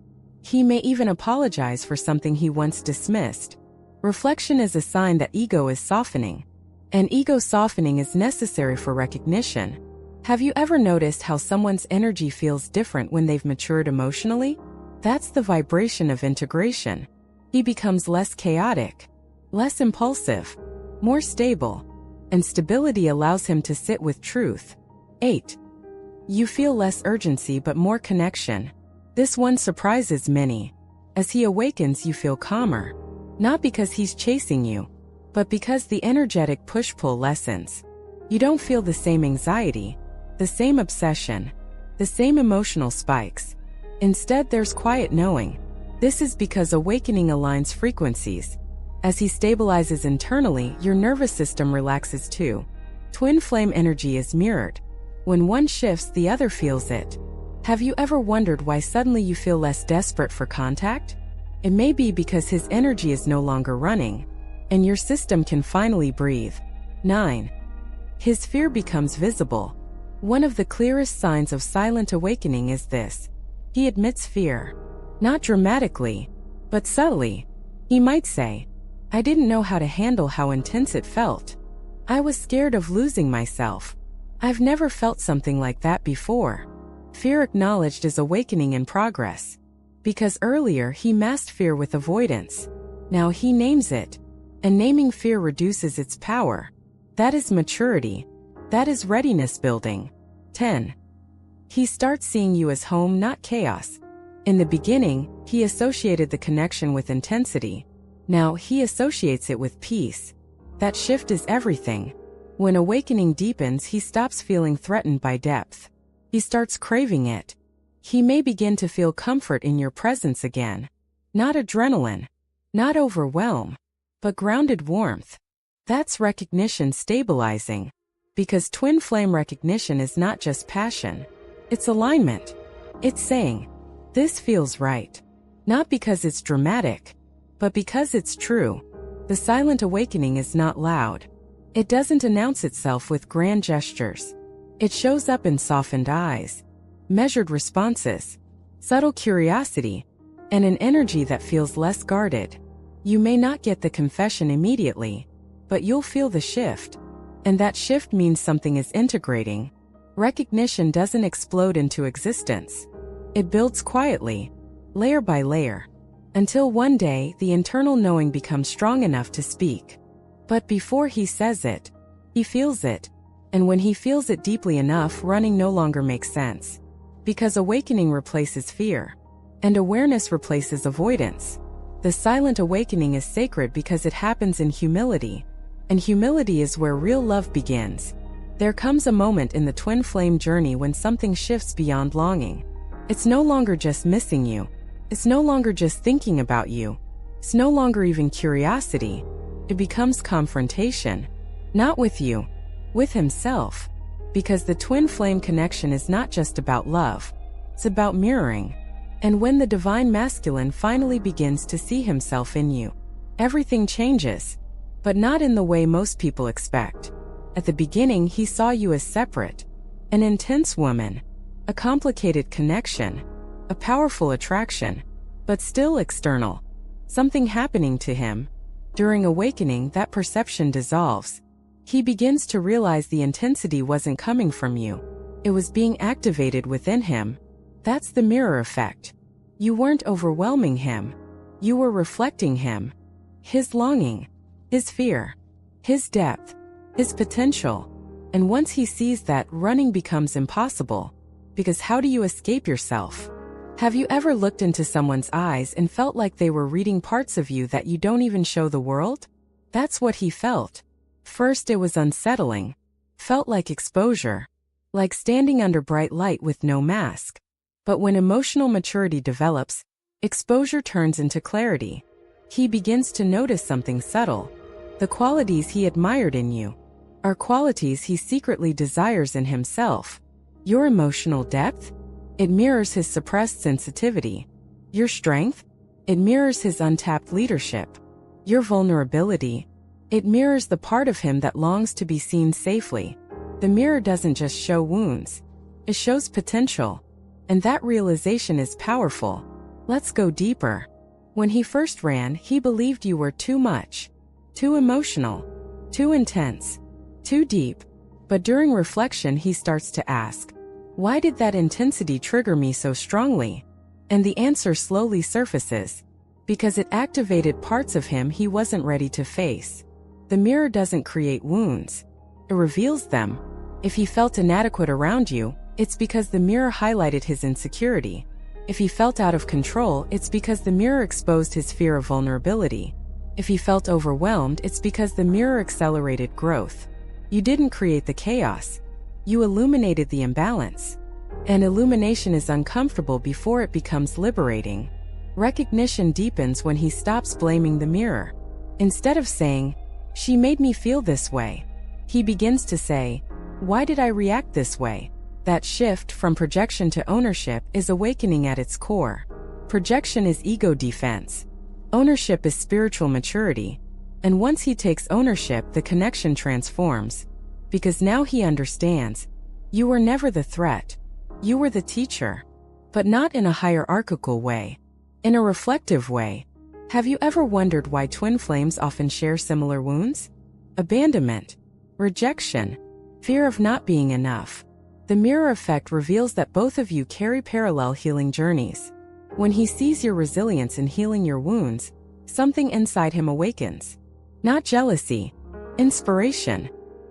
A: He may even apologize for something he once dismissed. Reflection is a sign that ego is softening. And ego softening is necessary for recognition. Have you ever noticed how someone's energy feels different when they've matured emotionally? That's the vibration of integration. He becomes less chaotic, less impulsive, more stable, and stability allows him to sit with truth. 8. You feel less urgency but more connection. This one surprises many. As he awakens, you feel calmer. Not because he's chasing you, but because the energetic push-pull lessens. You don't feel the same anxiety, the same obsession, the same emotional spikes. Instead, there's quiet knowing. This is because awakening aligns frequencies. As he stabilizes internally, your nervous system relaxes too. Twin flame energy is mirrored. When one shifts, the other feels it. Have you ever wondered why suddenly you feel less desperate for contact? It may be because his energy is no longer running, and your system can finally breathe. 9. His fear becomes visible. One of the clearest signs of silent awakening is this. He admits fear. Not dramatically, but subtly. He might say, I didn't know how to handle how intense it felt. I was scared of losing myself. I've never felt something like that before. Fear acknowledged is awakening in progress. Because earlier he masked fear with avoidance. Now he names it. And naming fear reduces its power. That is maturity. That is readiness building. 10. He starts seeing you as home, not chaos. In the beginning, he associated the connection with intensity. Now he associates it with peace. That shift is everything. When awakening deepens, he stops feeling threatened by depth. He starts craving it. He may begin to feel comfort in your presence again. Not adrenaline, not overwhelm, but grounded warmth. That's recognition stabilizing. Because twin flame recognition is not just passion. It's alignment. It's saying, this feels right. Not because it's dramatic, but because it's true. The silent awakening is not loud. It doesn't announce itself with grand gestures. It shows up in softened eyes, measured responses, subtle curiosity, and an energy that feels less guarded. You may not get the confession immediately, but you'll feel the shift. And that shift means something is integrating. Recognition doesn't explode into existence. It builds quietly, layer by layer, until one day the internal knowing becomes strong enough to speak. But before he says it, he feels it. And when he feels it deeply enough, running no longer makes sense. Because awakening replaces fear, and awareness replaces avoidance. The silent awakening is sacred because it happens in humility. And humility is where real love begins. There comes a moment in the twin flame journey when something shifts beyond longing. It's no longer just missing you. It's no longer just thinking about you. It's no longer even curiosity. It becomes confrontation. Not with you, with himself. Because the twin flame connection is not just about love. It's about mirroring. And when the divine masculine finally begins to see himself in you, everything changes. But not in the way most people expect. At the beginning, he saw you as separate, an intense woman, a complicated connection, a powerful attraction, but still external. Something happening to him. During awakening, that perception dissolves. He begins to realize the intensity wasn't coming from you. It was being activated within him. That's the mirror effect. You weren't overwhelming him. You were reflecting him. His longing. His fear, his depth, his potential. And once he sees that, running becomes impossible. Because how do you escape yourself? Have you ever looked into someone's eyes and felt like they were reading parts of you that you don't even show the world? That's what he felt. First it was unsettling. Felt like exposure. Like standing under bright light with no mask. But when emotional maturity develops, exposure turns into clarity. He begins to notice something subtle. The qualities he admired in you are qualities he secretly desires in himself. Your emotional depth? It mirrors his suppressed sensitivity. Your strength? It mirrors his untapped leadership. Your vulnerability? It mirrors the part of him that longs to be seen safely. The mirror doesn't just show wounds. It shows potential. And that realization is powerful. Let's go deeper. When he first ran, he believed you were too much. Too emotional. Too intense. Too deep. But during reflection he starts to ask, why did that intensity trigger me so strongly? And the answer slowly surfaces. Because it activated parts of him he wasn't ready to face. The mirror doesn't create wounds. It reveals them. If he felt inadequate around you, it's because the mirror highlighted his insecurity. If he felt out of control, it's because the mirror exposed his fear of vulnerability. If he felt overwhelmed, it's because the mirror accelerated growth. You didn't create the chaos. You illuminated the imbalance. And illumination is uncomfortable before it becomes liberating. Recognition deepens when he stops blaming the mirror. Instead of saying, "She made me feel this way," he begins to say, "Why did I react this way?" That shift from projection to ownership is awakening at its core. Projection is ego defense. Ownership is spiritual maturity. And once he takes ownership, the connection transforms. Because now he understands. You were never the threat. You were the teacher. But not in a hierarchical way. In a reflective way. Have you ever wondered why twin flames often share similar wounds? Abandonment. Rejection. Fear of not being enough. The mirror effect reveals that both of you carry parallel healing journeys. When he sees your resilience in healing your wounds, something inside him awakens. Not jealousy. Inspiration.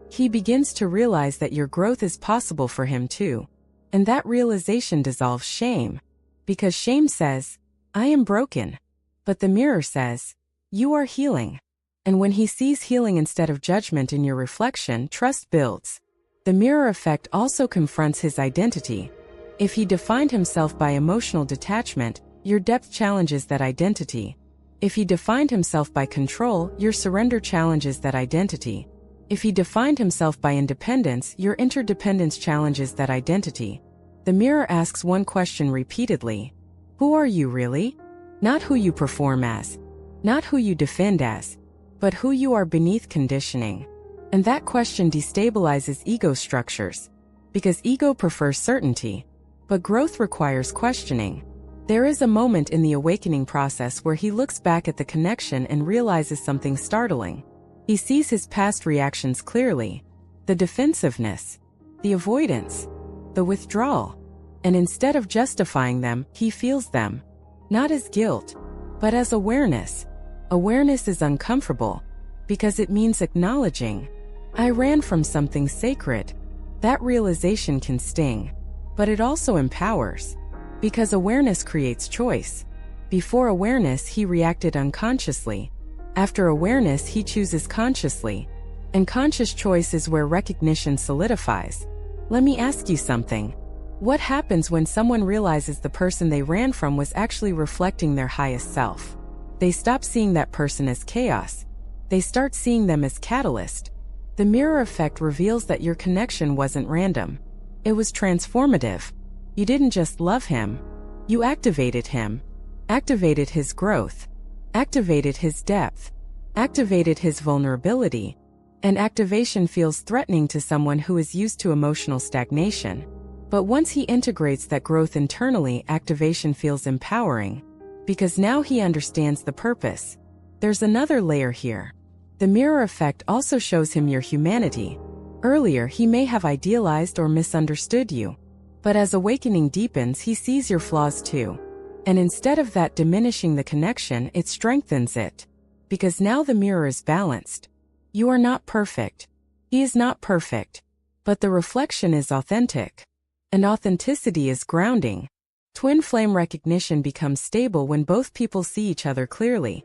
A: He begins to realize that your growth is possible for him too. And that realization dissolves shame. Because shame says, "I am broken." But the mirror says, "You are healing." And when he sees healing instead of judgment in your reflection, trust builds. The mirror effect also confronts his identity. If he defined himself by emotional detachment, your depth challenges that identity. If he defined himself by control, your surrender challenges that identity. If he defined himself by independence, your interdependence challenges that identity. The mirror asks one question repeatedly. Who are you really? Not who you perform as. Not who you defend as. But who you are beneath conditioning. And that question destabilizes ego structures. Because ego prefers certainty. But growth requires questioning. There is a moment in the awakening process where he looks back at the connection and realizes something startling. He sees his past reactions clearly. The defensiveness. The avoidance. The withdrawal. And instead of justifying them, he feels them. Not as guilt, but as awareness. Awareness is uncomfortable. Because it means acknowledging. I ran from something sacred. That realization can sting. But it also empowers. Because awareness creates choice. Before awareness, he reacted unconsciously. After awareness, he chooses consciously. And conscious choice is where recognition solidifies. Let me ask you something. What happens when someone realizes the person they ran from was actually reflecting their highest self? They stop seeing that person as chaos. They start seeing them as catalyst. The mirror effect reveals that your connection wasn't random. It was transformative. You didn't just love him. You activated him. Activated his growth. Activated his depth. Activated his vulnerability. And activation feels threatening to someone who is used to emotional stagnation. But once he integrates that growth internally, activation feels empowering. Because now he understands the purpose. There's another layer here. The mirror effect also shows him your humanity. Earlier, he may have idealized or misunderstood you. But as awakening deepens, he sees your flaws too. And instead of that diminishing the connection, it strengthens it. Because now the mirror is balanced. You are not perfect. He is not perfect. But the reflection is authentic. And authenticity is grounding. Twin flame recognition becomes stable when both people see each other clearly.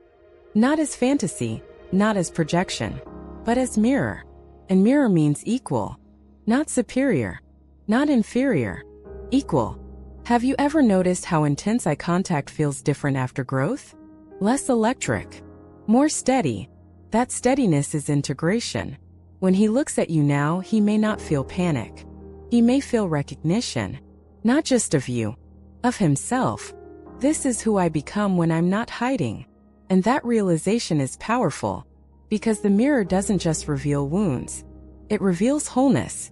A: Not as fantasy, not as projection, but as mirror. And mirror means equal. Not superior. Not inferior. Equal. Have you ever noticed how intense eye contact feels different after growth? Less electric. More steady. That steadiness is integration. When he looks at you now, he may not feel panic. He may feel recognition. Not just of you, of himself. This is who I become when I'm not hiding. And that realization is powerful, because the mirror doesn't just reveal wounds. It reveals wholeness.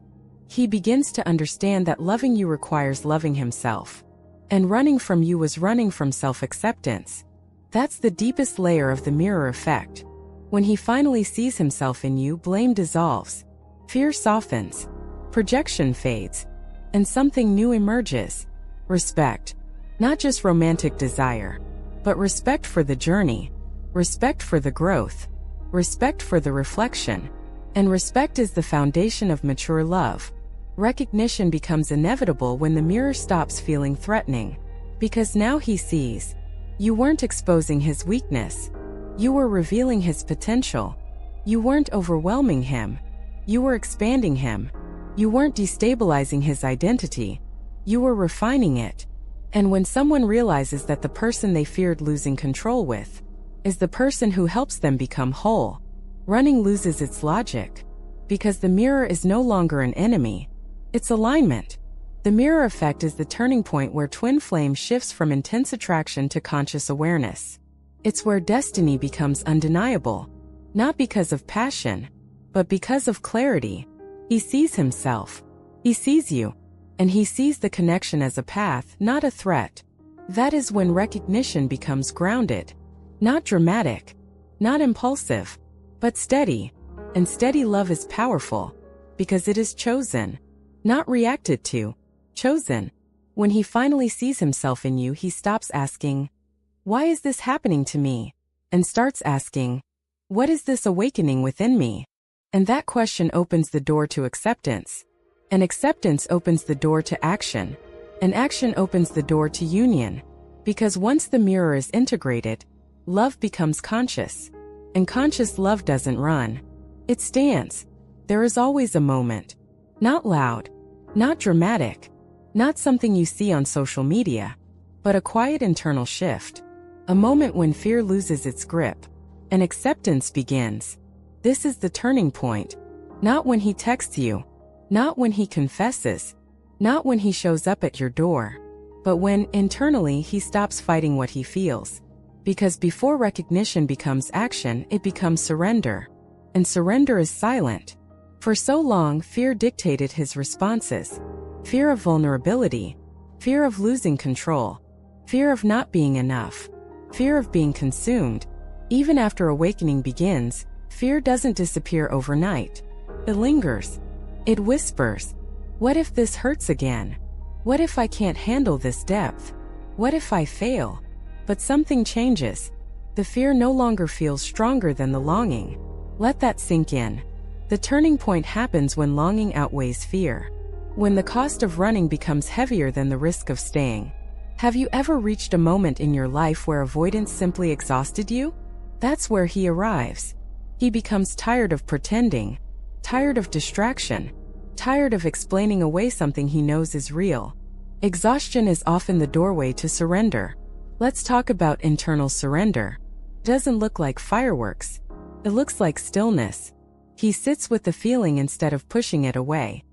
A: He begins to understand that loving you requires loving himself. And running from you was running from self-acceptance. That's the deepest layer of the mirror effect. When he finally sees himself in you, blame dissolves. Fear softens. Projection fades. And something new emerges. Respect. Not just romantic desire, but respect for the journey. Respect for the growth. Respect for the reflection. And respect is the foundation of mature love. Recognition becomes inevitable when the mirror stops feeling threatening. Because now he sees. You weren't exposing his weakness. You were revealing his potential. You weren't overwhelming him. You were expanding him. You weren't destabilizing his identity. You were refining it. And when someone realizes that the person they feared losing control with is the person who helps them become whole, running loses its logic. Because the mirror is no longer an enemy. It's alignment. The mirror effect is the turning point where twin flame shifts from intense attraction to conscious awareness. It's where destiny becomes undeniable. Not because of passion, but because of clarity. He sees himself. He sees you. And he sees the connection as a path, not a threat. That is when recognition becomes grounded. Not dramatic. Not impulsive. But steady. And steady love is powerful. Because it is chosen. Not reacted to. Chosen. When he finally sees himself in you, he stops asking, "Why is this happening to me?" and starts asking, "What is this awakening within me?" And that question opens the door to acceptance. And acceptance opens the door to action. And action opens the door to union. Because once the mirror is integrated, love becomes conscious. And conscious love doesn't run. It stands. There is always a moment. Not loud. Not dramatic. Not something you see on social media. But a quiet internal shift. A moment when fear loses its grip. And acceptance begins. This is the turning point. Not when he texts you. Not when he confesses. Not when he shows up at your door. But when, internally, he stops fighting what he feels. Because before recognition becomes action, it becomes surrender. And surrender is silent. For so long, fear dictated his responses. Fear of vulnerability. Fear of losing control. Fear of not being enough. Fear of being consumed. Even after awakening begins, fear doesn't disappear overnight. It lingers. It whispers. What if this hurts again? What if I can't handle this depth? What if I fail? But something changes. The fear no longer feels stronger than the longing. Let that sink in. The turning point happens when longing outweighs fear. When the cost of running becomes heavier than the risk of staying. Have you ever reached a moment in your life where avoidance simply exhausted you? That's where he arrives. He becomes tired of pretending. Tired of distraction. Tired of explaining away something he knows is real. Exhaustion is often the doorway to surrender. Let's talk about internal surrender. It doesn't look like fireworks. It looks like stillness. He sits with the feeling instead of pushing it away.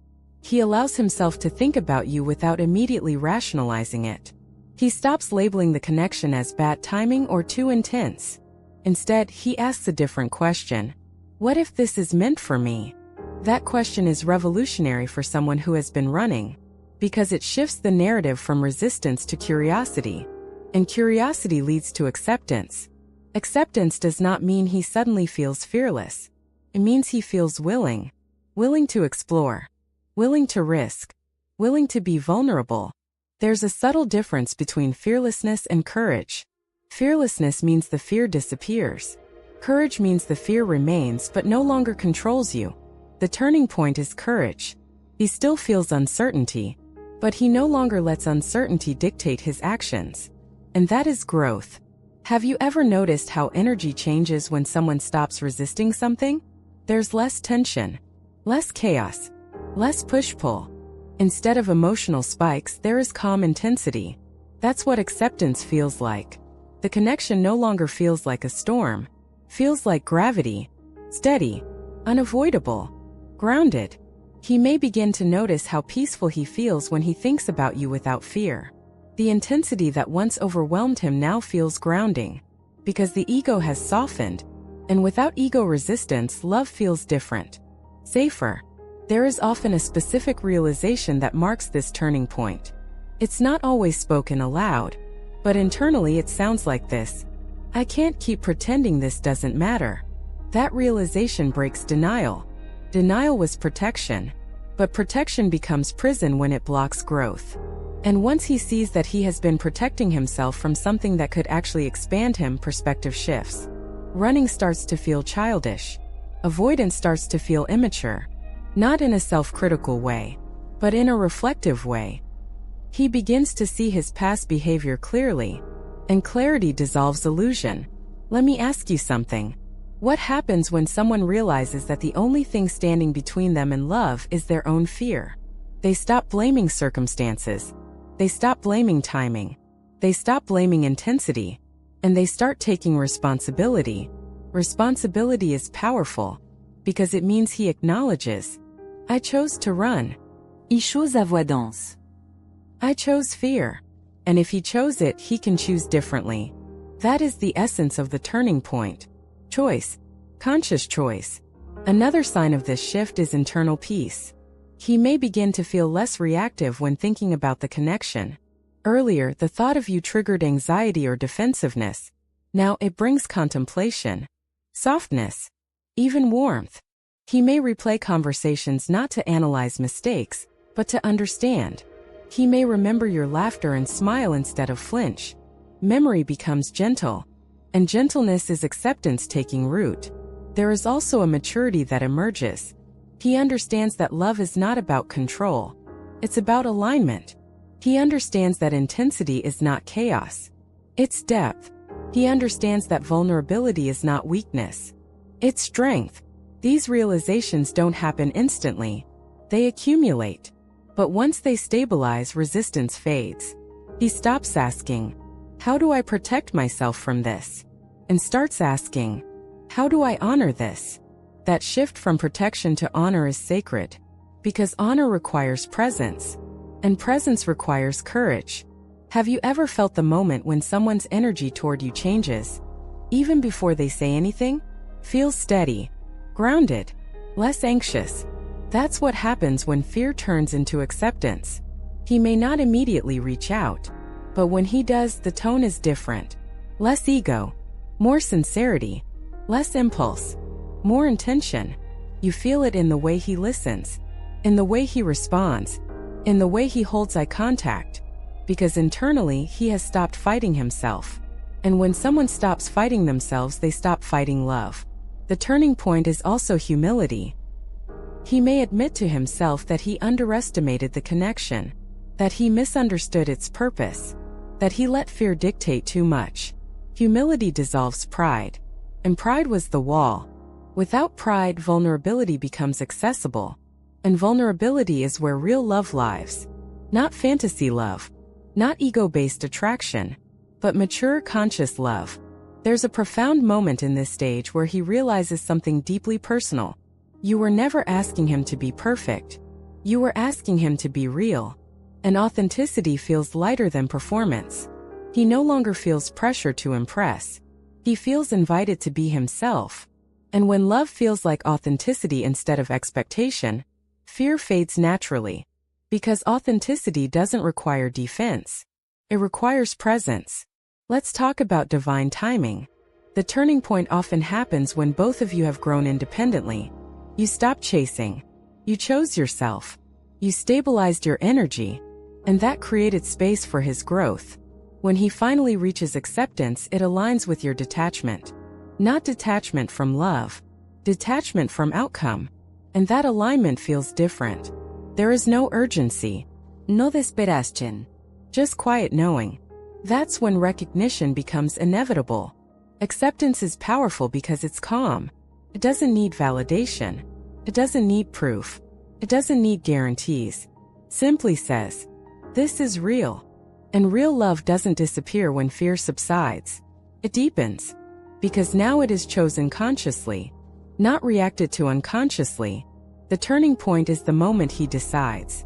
A: He allows himself to think about you without immediately rationalizing it. He stops labeling the connection as bad timing or too intense. Instead, he asks a different question. What if this is meant for me? That question is revolutionary for someone who has been running, because it shifts the narrative from resistance to curiosity. And curiosity leads to acceptance. Acceptance does not mean he suddenly feels fearless. It means he feels willing. Willing to explore. Willing to risk. Willing to be vulnerable. There's a subtle difference between fearlessness and courage. Fearlessness means the fear disappears. Courage means the fear remains but no longer controls you. The turning point is courage. He still feels uncertainty, But he no longer lets uncertainty dictate his actions. And that is growth. Have you ever noticed how energy changes when someone stops resisting something? There's less tension, less chaos, less push-pull. Instead of emotional spikes, there is calm intensity. That's what acceptance feels like. The connection no longer feels like a storm. Feels like gravity. Steady. Unavoidable. Grounded. He may begin to notice how peaceful he feels when he thinks about you without fear. The intensity that once overwhelmed him now feels grounding. Because the ego has softened. And without ego resistance, love feels different. Safer. There is often a specific realization that marks this turning point. It's not always spoken aloud, but internally it sounds like this: I can't keep pretending this doesn't matter. That realization breaks denial. Denial was protection, but protection becomes prison when it blocks growth. And once he sees that he has been protecting himself from something that could actually expand him, perspective shifts. Running starts to feel childish. Avoidance starts to feel immature. Not in a self-critical way, but in a reflective way. He begins to see his past behavior clearly, and clarity dissolves illusion. Let me ask you something. What happens when someone realizes that the only thing standing between them and love is their own fear? They stop blaming circumstances. They stop blaming timing. They stop blaming intensity. And they start taking responsibility. Responsibility is powerful, because it means he acknowledges, I chose to run.
B: Il chose avoidance.
A: I chose fear. And if he chose it, he can choose differently. That is the essence of the turning point. Choice. Conscious choice. Another sign of this shift is internal peace. He may begin to feel less reactive when thinking about the connection. Earlier, the thought of you triggered anxiety or defensiveness. Now it brings contemplation, softness, even warmth. He may replay conversations not to analyze mistakes, but to understand. He may remember your laughter and smile instead of flinch. Memory becomes gentle, and gentleness is acceptance taking root. There is also a maturity that emerges. He understands that love is not about control. It's about alignment. He understands that intensity is not chaos. It's depth. He understands that vulnerability is not weakness. It's strength. These realizations don't happen instantly. They accumulate. But once they stabilize, resistance fades. He stops asking, how do I protect myself from this? And starts asking, how do I honor this? That shift from protection to honor is sacred. Because honor requires presence. And presence requires courage. Have you ever felt the moment when someone's energy toward you changes? Even before they say anything? Feels steady, grounded, less anxious. That's what happens when fear turns into acceptance. He may not immediately reach out, but when he does, the tone is different. Less ego, more sincerity, less impulse, more intention. You feel it in the way he listens, in the way he responds, in the way he holds eye contact, because internally he has stopped fighting himself. And when someone stops fighting themselves, they stop fighting love. The turning point is also humility. He may admit to himself that he underestimated the connection, that he misunderstood its purpose, that he let fear dictate too much. Humility dissolves pride, and pride was the wall. Without pride, vulnerability becomes accessible, and vulnerability is where real love lives. Not fantasy love, not ego-based attraction, but mature, conscious love. There's a profound moment in this stage where he realizes something deeply personal. You were never asking him to be perfect. You were asking him to be real. And authenticity feels lighter than performance. He no longer feels pressure to impress. He feels invited to be himself. And when love feels like authenticity instead of expectation, fear fades naturally. Because authenticity doesn't require defense. It requires presence. Let's talk about divine timing. The turning point often happens when both of you have grown independently. You stopped chasing. You chose yourself. You stabilized your energy. And that created space for his growth. When he finally reaches acceptance, it aligns with your detachment. Not detachment from love. Detachment from outcome. And that alignment feels different. There is no urgency.
B: No desesperación.
A: Just quiet knowing. That's when recognition becomes inevitable. Acceptance is powerful because it's calm. It doesn't need validation. It doesn't need proof. It doesn't need guarantees. Simply says, this is real. And real love doesn't disappear when fear subsides. It deepens. Because now it is chosen consciously, not reacted to unconsciously. The turning point is the moment he decides,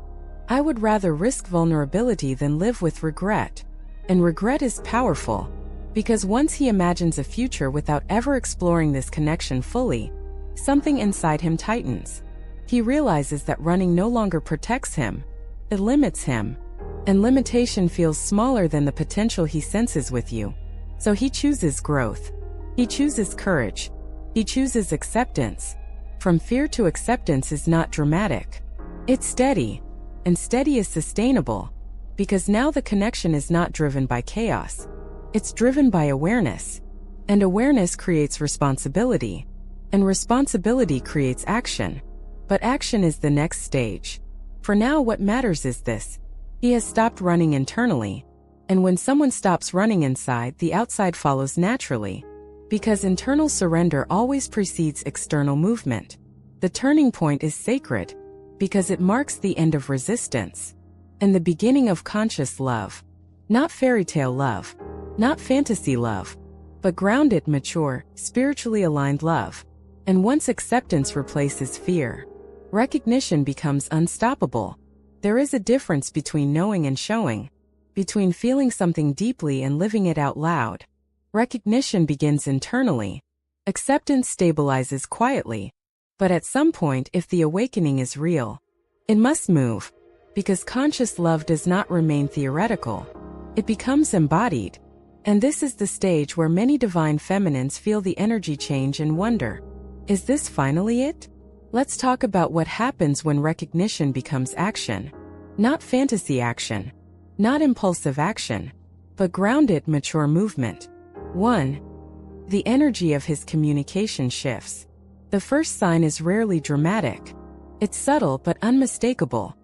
A: I would rather risk vulnerability than live with regret. And regret is powerful, because once he imagines a future without ever exploring this connection fully, something inside him tightens. He realizes that running no longer protects him, it limits him, and limitation feels smaller than the potential he senses with you. So he chooses growth. He chooses courage. He chooses acceptance. From fear to acceptance is not dramatic. It's steady, and steady is sustainable, because now the connection is not driven by chaos. It's driven by awareness, and awareness creates responsibility, and responsibility creates action. But action is the next stage. For now, what matters is this. He has stopped running internally, and when someone stops running inside, the outside follows naturally, because internal surrender always precedes external movement. The turning point is sacred, because it marks the end of resistance, and the beginning of conscious love. Not fairy tale love, not fantasy love, but grounded, mature, spiritually aligned love. And once acceptance replaces fear, recognition becomes unstoppable. There is a difference between knowing and showing, between feeling something deeply and living it out loud. Recognition begins internally. Acceptance stabilizes quietly. But at some point, if the awakening is real, it must move, because conscious love does not remain theoretical. It becomes embodied. And this is the stage where many divine feminines feel the energy change and wonder, is this finally it? Let's talk about what happens when recognition becomes action. Not fantasy action, not impulsive action, but grounded, mature movement. 1. The energy of his communication shifts. The first sign is rarely dramatic. It's subtle but unmistakable.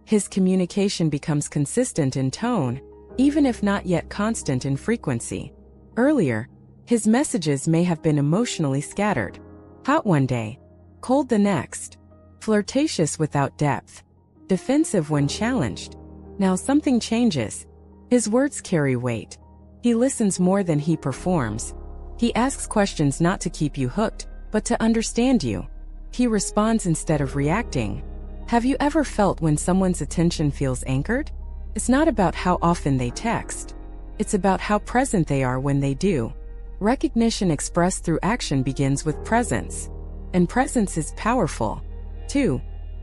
A: His communication becomes consistent in tone, even if not yet constant in frequency. Earlier, his messages may have been emotionally scattered. Hot one day, cold the next. Flirtatious without depth. Defensive when challenged. Now something changes. His words carry weight. He listens more than he performs. He asks questions not to keep you hooked, but to understand you. He responds instead of reacting. Have you ever felt when someone's attention feels anchored? It's not about how often they text. It's about how present they are when they do. Recognition expressed through action begins with presence. And presence is powerful. 2.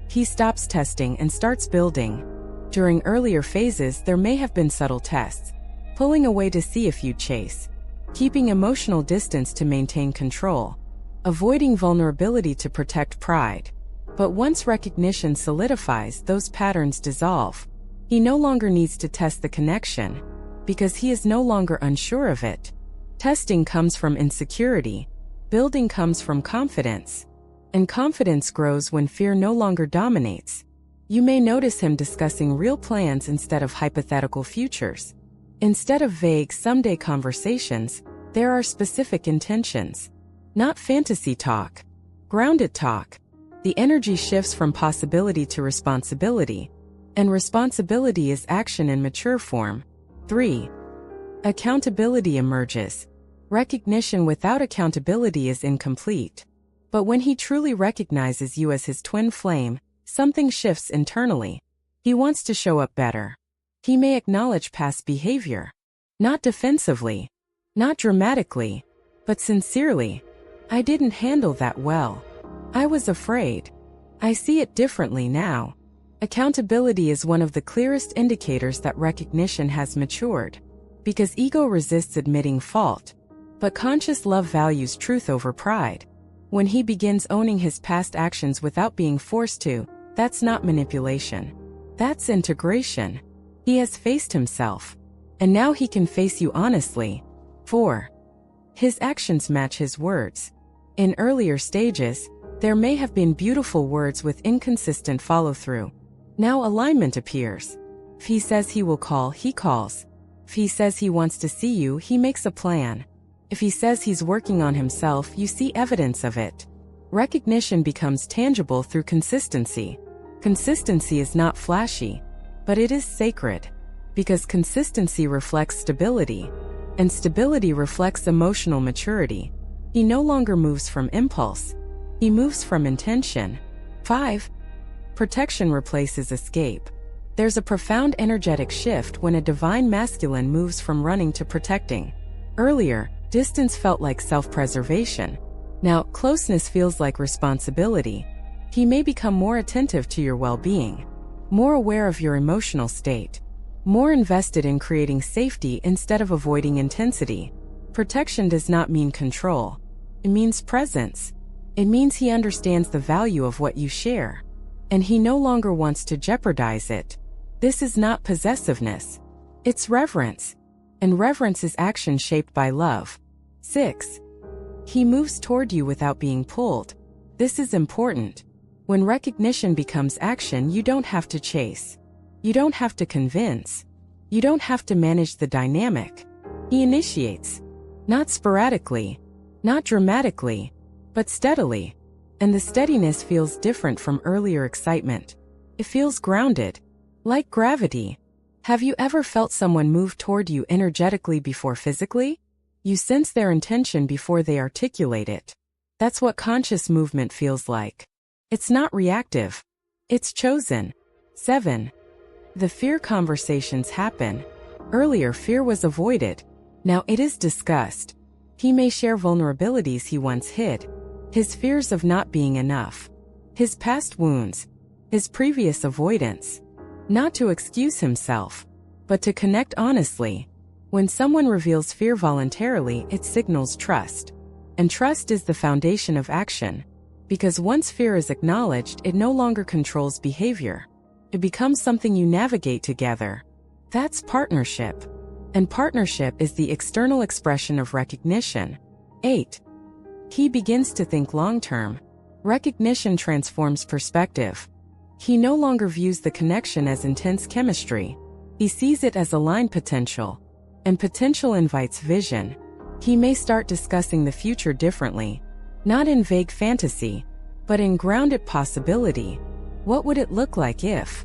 A: He stops testing and starts building. During earlier phases, there may have been subtle tests. Pulling away to see if you'd chase. Keeping emotional distance to maintain control. Avoiding vulnerability to protect pride. But once recognition solidifies, those patterns dissolve. He no longer needs to test the connection, because he is no longer unsure of it. Testing comes from insecurity. Building comes from confidence. And confidence grows when fear no longer dominates. You may notice him discussing real plans instead of hypothetical futures. Instead of vague someday conversations, there are specific intentions. Not fantasy talk. Grounded talk. The energy shifts from possibility to responsibility. And responsibility is action in mature form. 3. Accountability emerges. Recognition without accountability is incomplete. But when he truly recognizes you as his twin flame, something shifts internally. He wants to show up better. He may acknowledge past behavior. Not defensively. Not dramatically. But sincerely. I didn't handle that well. I was afraid. I see it differently now. Accountability is one of the clearest indicators that recognition has matured. Because ego resists admitting fault. But conscious love values truth over pride. When he begins owning his past actions without being forced to, that's not manipulation. That's integration. He has faced himself. And now he can face you honestly. 4. His actions match his words. In earlier stages, there may have been beautiful words with inconsistent follow-through. Now alignment appears. If he says he will call, he calls. If he says he wants to see you, he makes a plan. If he says he's working on himself, you see evidence of it. Recognition becomes tangible through consistency. Consistency is not flashy, but it is sacred, because consistency reflects stability, and stability reflects emotional maturity. He no longer moves from impulse. He moves from intention. 5. Protection replaces escape. There's a profound energetic shift when a divine masculine moves from running to protecting. Earlier, distance felt like self-preservation. Now, closeness feels like responsibility. He may become more attentive to your well-being, more aware of your emotional state, more invested in creating safety instead of avoiding intensity. Protection does not mean control. It means presence. It means he understands the value of what you share, and he no longer wants to jeopardize it. This is not possessiveness. It's reverence, and reverence is action shaped by love. 6. He moves toward you without being pulled. This is important. When recognition becomes action, you don't have to chase. You don't have to convince. You don't have to manage the dynamic. He initiates. Not sporadically, not dramatically, but steadily. And the steadiness feels different from earlier excitement. It feels grounded, like gravity. Have you ever felt someone move toward you energetically before physically? You sense their intention before they articulate it. That's what conscious movement feels like. It's not reactive. It's chosen. 7. The fear conversations happen. Earlier, fear was avoided. Now it is discussed. He may share vulnerabilities he once hid. His fears of not being enough. His past wounds. His previous avoidance. Not to excuse himself, but to connect honestly. When someone reveals fear voluntarily, it signals trust. And trust is the foundation of action. Because once fear is acknowledged, it no longer controls behavior. It becomes something you navigate together. That's partnership. And partnership is the external expression of recognition. 8. He begins to think long-term. Recognition transforms perspective. He no longer views the connection as intense chemistry. He sees it as aligned potential. And potential invites vision. He may start discussing the future differently. Not in vague fantasy, but in grounded possibility. What would it look like if?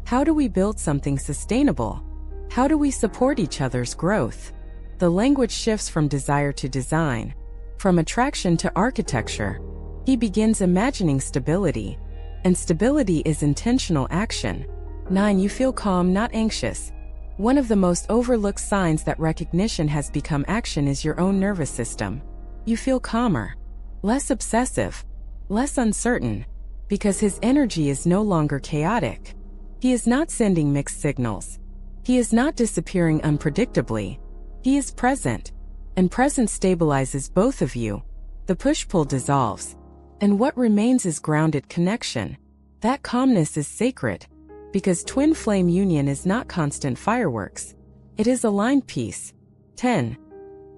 A: How do we build something sustainable? How do we support each other's growth? The language shifts from desire to design, from attraction to architecture. He begins imagining stability, and stability is intentional action. 9. You feel calm, not anxious. One of the most overlooked signs that recognition has become action is your own nervous system. You feel calmer, less obsessive, less uncertain, because his energy is no longer chaotic. He is not sending mixed signals. He is not disappearing unpredictably. He is present, and presence stabilizes both of you. The push-pull dissolves, and what remains is grounded connection. That calmness is sacred, because twin flame union is not constant fireworks. It is aligned peace. 10.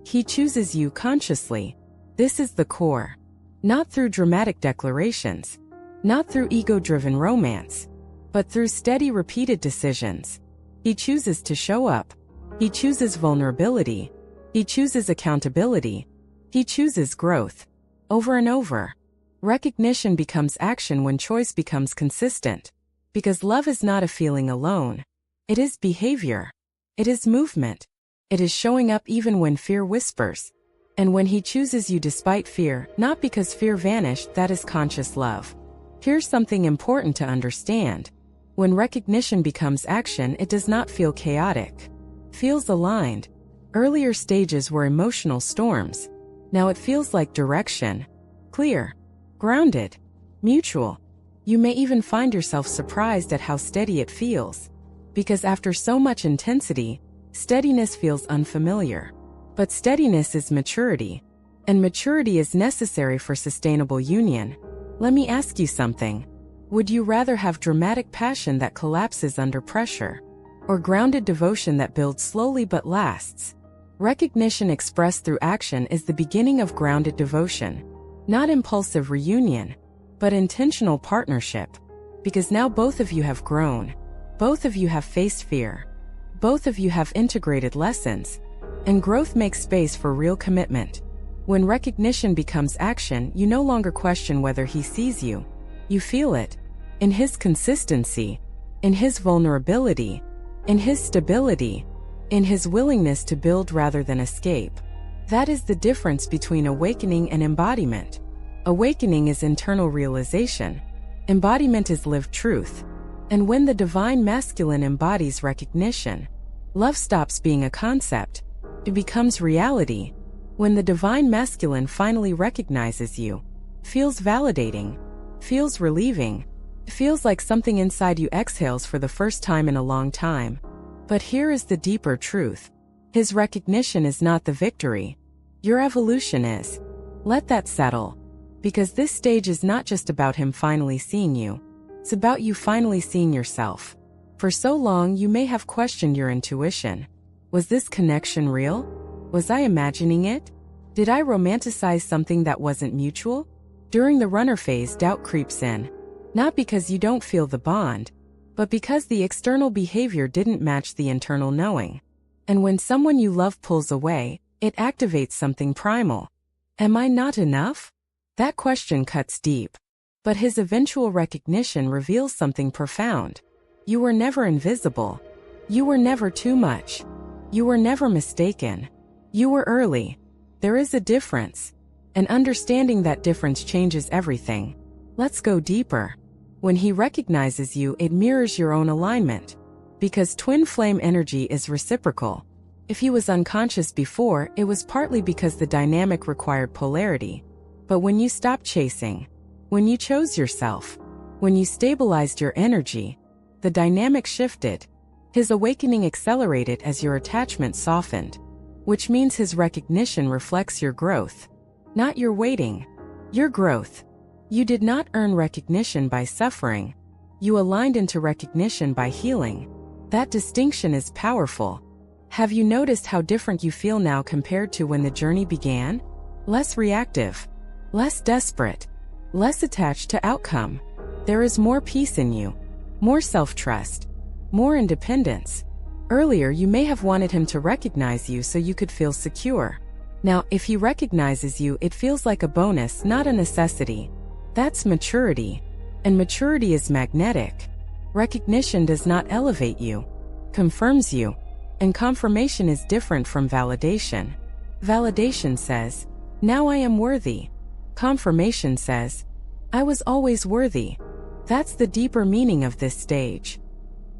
A: He chooses you consciously. This is the core. Not through dramatic declarations, not through ego-driven romance, but through steady repeated decisions. He chooses to show up. He chooses vulnerability. He chooses accountability. He chooses growth. Over and over. Recognition becomes action when choice becomes consistent. Because love is not a feeling alone. It is behavior. It is movement. It is showing up even when fear whispers. And when he chooses you despite fear, not because fear vanished, that is conscious love. Here's something important to understand. When recognition becomes action, it does not feel chaotic. It feels aligned. Earlier stages were emotional storms. Now it feels like direction. Clear. Grounded. Mutual. You may even find yourself surprised at how steady it feels. Because after so much intensity, steadiness feels unfamiliar. But steadiness is maturity. And maturity is necessary for sustainable union. Let me ask you something. Would you rather have dramatic passion that collapses under pressure? Or grounded devotion that builds slowly but lasts? Recognition expressed through action is the beginning of grounded devotion. Not impulsive reunion, but intentional partnership. Because now both of you have grown. Both of you have faced fear. Both of you have integrated lessons. And growth makes space for real commitment. When recognition becomes action, you no longer question whether he sees you. You feel it. In his consistency, in his vulnerability, in his stability, in his willingness to build rather than escape. That is the difference between awakening and embodiment. Awakening is internal realization. Embodiment is lived truth. And when the divine masculine embodies recognition, love stops being a concept. It becomes reality. When the divine masculine finally recognizes you, feels validating, feels relieving, feels like something inside you exhales for the first time in a long time. But here is the deeper truth. His recognition is not the victory. Your evolution is. Let that settle. Because this stage is not just about him finally seeing you. It's about you finally seeing yourself. For so long you may have questioned your intuition. Was this connection real? Was I imagining it? Did I romanticize something that wasn't mutual? During the runner phase, doubt creeps in. Not because you don't feel the bond, but because the external behavior didn't match the internal knowing. And when someone you love pulls away, it activates something primal. Am I not enough? That question cuts deep. But his eventual recognition reveals something profound. You were never invisible. You were never too much. You were never mistaken. You were early. There is a difference. And understanding that difference changes everything. Let's go deeper. When he recognizes you, it mirrors your own alignment. Because twin flame energy is reciprocal. If he was unconscious before, it was partly because the dynamic required polarity. But when you stopped chasing, when you chose yourself, when you stabilized your energy, the dynamic shifted. His awakening accelerated as your attachment softened. Which means his recognition reflects your growth. Not your waiting. Your growth. You did not earn recognition by suffering. You aligned into recognition by healing. That distinction is powerful. Have you noticed how different you feel now compared to when the journey began? Less reactive. Less desperate. Less attached to outcome. There is more peace in you. More self-trust. More independence. Earlier you may have wanted him to recognize you so you could feel secure. Now, if he recognizes you, it feels like a bonus, not a necessity. That's maturity. And maturity is magnetic. Recognition does not elevate you. Confirms you. And confirmation is different from validation. Validation says, now I am worthy. Confirmation says, I was always worthy. That's the deeper meaning of this stage.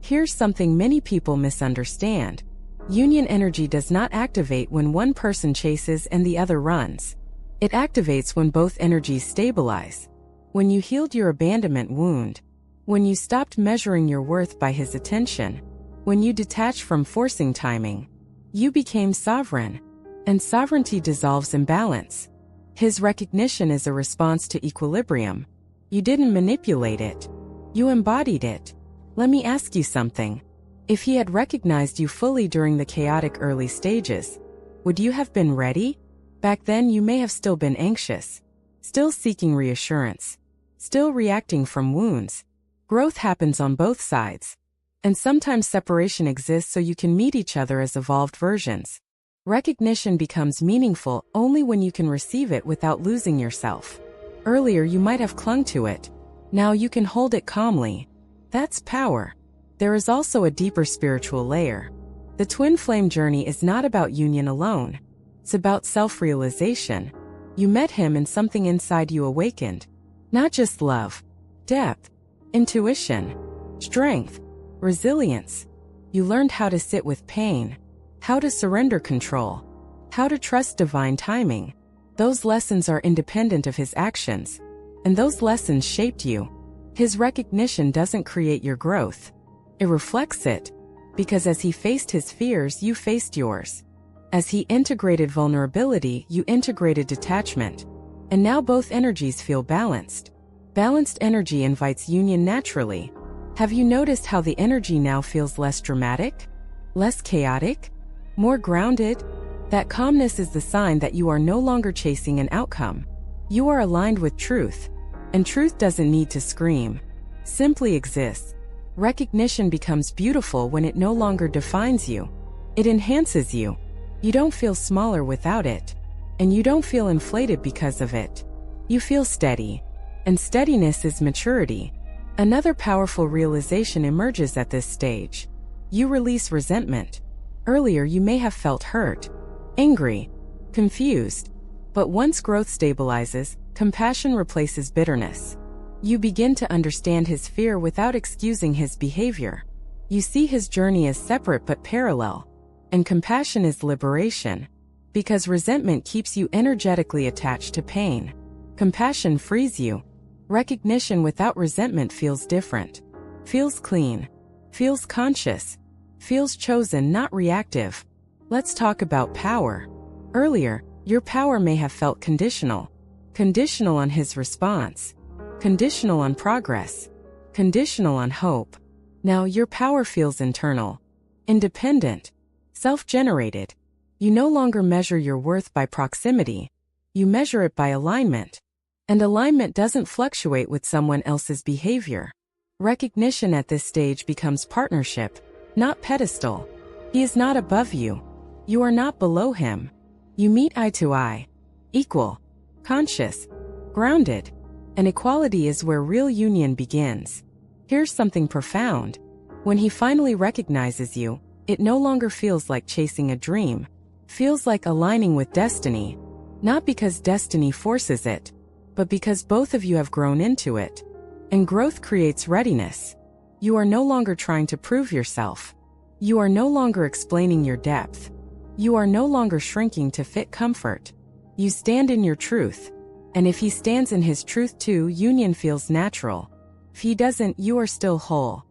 A: Here's something many people misunderstand. Union energy does not activate when one person chases and the other runs. It activates when both energies stabilize. When you healed your abandonment wound. When you stopped measuring your worth by his attention. When you detached from forcing timing. You became sovereign. And sovereignty dissolves imbalance. His recognition is a response to equilibrium. You didn't manipulate it. You embodied it. Let me ask you something. If he had recognized you fully during the chaotic early stages, would you have been ready? Back then you may have still been anxious. Still seeking reassurance. Still reacting from wounds. Growth happens on both sides. And sometimes separation exists so you can meet each other as evolved versions. Recognition becomes meaningful only when you can receive it without losing yourself. Earlier you might have clung to it. Now you can hold it calmly. That's power. There is also a deeper spiritual layer. The twin flame journey is not about union alone. It's about self-realization. You met him and something inside you awakened. Not just love, depth, intuition, strength, resilience. You learned how to sit with pain, how to surrender control, how to trust divine timing. Those lessons are independent of his actions, and those lessons shaped you. His recognition doesn't create your growth. It reflects it, because as he faced his fears, you faced yours. As he integrated vulnerability, you integrated detachment. And now both energies feel balanced. Balanced energy invites union naturally. Have you noticed how the energy now feels less dramatic? Less chaotic? More grounded? That calmness is the sign that you are no longer chasing an outcome. You are aligned with truth. And truth doesn't need to scream. Simply exists. Recognition becomes beautiful when it no longer defines you. It enhances you. You don't feel smaller without it. And you don't feel inflated because of it. You feel steady. And steadiness is maturity. Another powerful realization emerges at this stage. You release resentment. Earlier you may have felt hurt, angry, confused. But once growth stabilizes, compassion replaces bitterness. You begin to understand his fear without excusing his behavior. You see his journey as separate but parallel. And compassion is liberation. Because resentment keeps you energetically attached to pain. Compassion frees you. Recognition without resentment feels different. Feels clean. Feels conscious. Feels chosen, not reactive. Let's talk about power. Earlier, your power may have felt conditional. Conditional on his response. Conditional on progress. Conditional on hope. Now your power feels internal. Independent. Self-generated. You no longer measure your worth by proximity. You measure it by alignment. And alignment doesn't fluctuate with someone else's behavior. Recognition at this stage becomes partnership, not pedestal. He is not above you. You are not below him. You meet eye to eye. Equal. Conscious. Grounded. And equality is where real union begins. Here's something profound. When he finally recognizes you, it no longer feels like chasing a dream. Feels like aligning with destiny. Not because destiny forces it, but because both of you have grown into it. And growth creates readiness. You are no longer trying to prove yourself. You are no longer explaining your depth. You are no longer shrinking to fit comfort. You stand in your truth. And if he stands in his truth too, union feels natural. If he doesn't, you are still whole.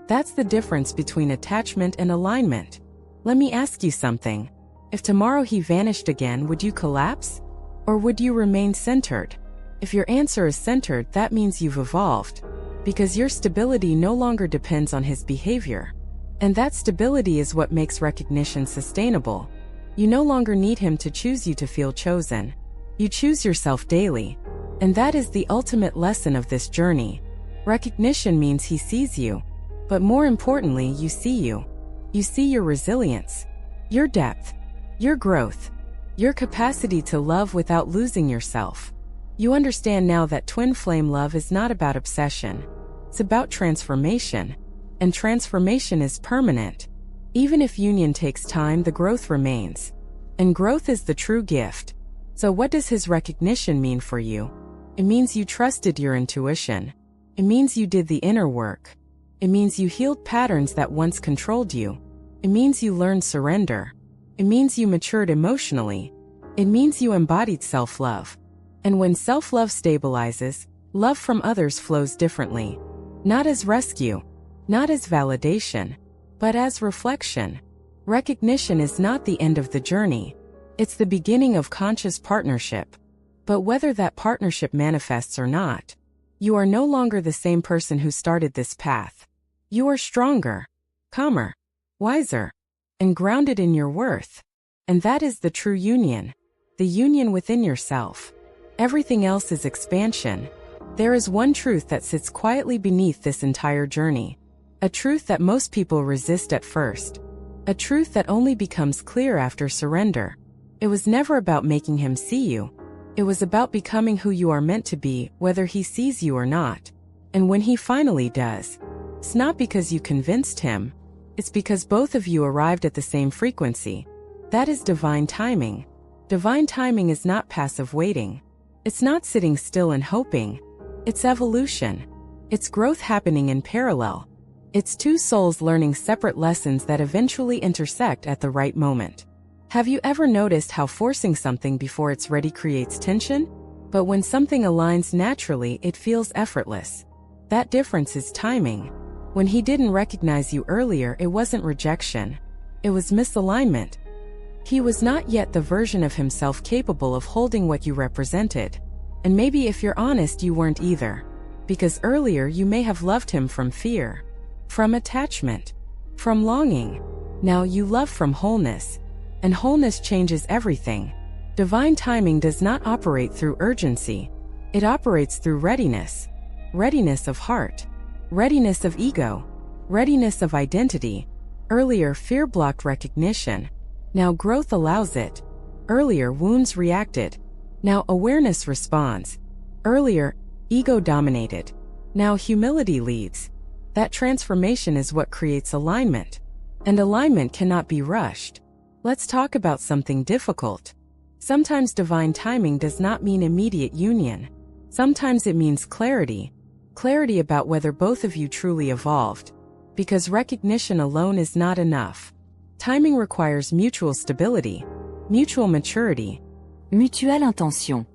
A: That's the difference between attachment and alignment. Let me ask you something. If tomorrow he vanished again, would you collapse? Or would you remain centered? If your answer is centered, that means you've evolved. Because your stability no longer depends on his behavior. And that stability is what makes recognition sustainable. You no longer need him to choose you to feel chosen. You choose yourself daily. And that is the ultimate lesson of this journey. Recognition means he sees you. But more importantly, you see you. You see your resilience, your depth, your growth, your capacity to love without losing yourself. You understand now that twin flame love is not about obsession. It's about transformation. And transformation is permanent. Even if union takes time, the growth remains. And growth is the true gift. So what does his recognition mean for you? It means you trusted your intuition. It means you did the inner work. It means you healed patterns that once controlled you. It means you learned surrender. It means you matured emotionally. It means you embodied self-love. And when self-love stabilizes, love from others flows differently. Not as rescue, not as validation, but as reflection. Recognition is not the end of the journey. It's the beginning of conscious partnership. But whether that partnership manifests or not, you are no longer the same person who started this path. You are stronger, calmer, wiser, and grounded in your worth. And that is the true union. The union within yourself. Everything else is expansion. There is one truth that sits quietly beneath this entire journey. A truth that most people resist at first. A truth that only becomes clear after surrender. It was never about making him see you. It was about becoming who you are meant to be, whether he sees you or not. And when he finally does, it's not because you convinced him. It's because both of you arrived at the same frequency. That is divine timing. Divine timing is not passive waiting. It's not sitting still and hoping. It's evolution. It's growth happening in parallel. It's two souls learning separate lessons that eventually intersect at the right moment. Have you ever noticed how forcing something before it's ready creates tension? But when something aligns naturally, it feels effortless. That difference is timing. When he didn't recognize you earlier, it wasn't rejection. It was misalignment. He was not yet the version of himself capable of holding what you represented. And maybe if you're honest, you weren't either. Because earlier you may have loved him from fear, from attachment, from longing. Now you love from wholeness. And wholeness changes everything. Divine timing does not operate through urgency. It operates through readiness. Readiness of heart. Readiness of ego. Readiness of identity. Earlier, fear blocked recognition. Now growth allows it. Earlier, wounds reacted. Now awareness responds. Earlier, ego dominated. Now humility leads. That transformation is what creates alignment. And alignment cannot be rushed. Let's talk about something difficult. Sometimes divine timing does not mean immediate union. Sometimes it means clarity. Clarity about whether both of you truly evolved. Because recognition alone is not enough. Timing requires mutual stability, mutual maturity,
B: Mutuelle intention.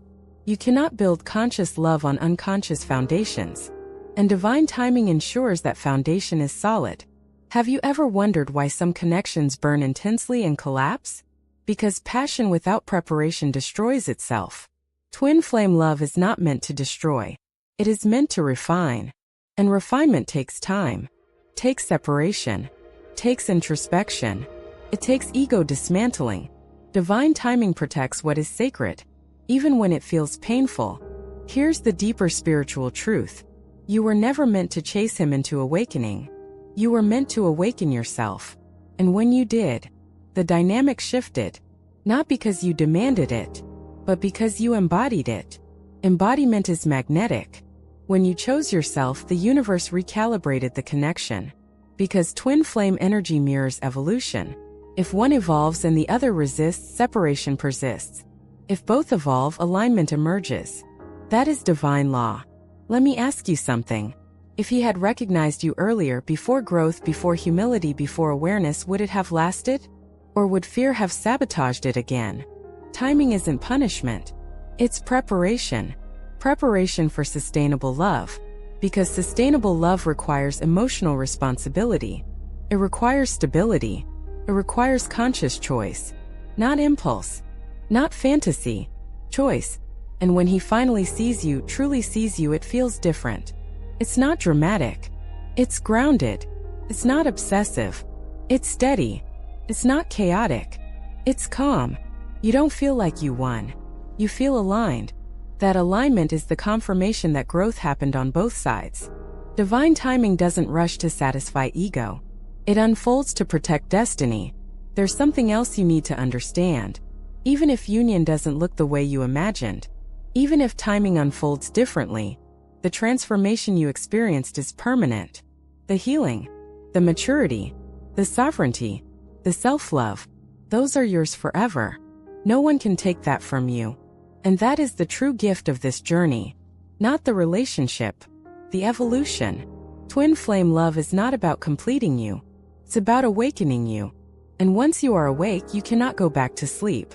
A: You cannot build conscious love on unconscious foundations. And divine timing ensures that foundation is solid. Have you ever wondered why some connections burn intensely and collapse? Because passion without preparation destroys itself. Twin flame love is not meant to destroy. It is meant to refine. And refinement takes time. Takes separation. Takes introspection. It takes ego dismantling. Divine timing protects what is sacred, even when it feels painful. Here's the deeper spiritual truth. You were never meant to chase him into awakening. You were meant to awaken yourself. And when you did, the dynamic shifted. Not because you demanded it, but because you embodied it. Embodiment is magnetic. When you chose yourself, the universe recalibrated the connection. Because twin flame energy mirrors evolution. If one evolves and the other resists, separation persists. If both evolve, alignment emerges. That is divine law. Let me ask you something. If he had recognized you earlier, before growth, before humility, before awareness, would it have lasted? Or would fear have sabotaged it again? Timing isn't punishment. It's preparation. Preparation for sustainable love. Because sustainable love requires emotional responsibility. It requires stability. It requires conscious choice. Not impulse. Not fantasy. Choice. And when he finally sees you, truly sees you, it feels different. It's not dramatic. It's grounded. It's not obsessive. It's steady. It's not chaotic. It's calm. You don't feel like you won. You feel aligned. That alignment is the confirmation that growth happened on both sides. Divine timing doesn't rush to satisfy ego. It unfolds to protect destiny. There's something else you need to understand. Even if union doesn't look the way you imagined, even if timing unfolds differently, the transformation you experienced is permanent. The healing, the maturity, the sovereignty, the self-love, those are yours forever. No one can take that from you. And that is the true gift of this journey. Not the relationship, the evolution. Twin flame love is not about completing you. It's about awakening you. And once you are awake, you cannot go back to sleep.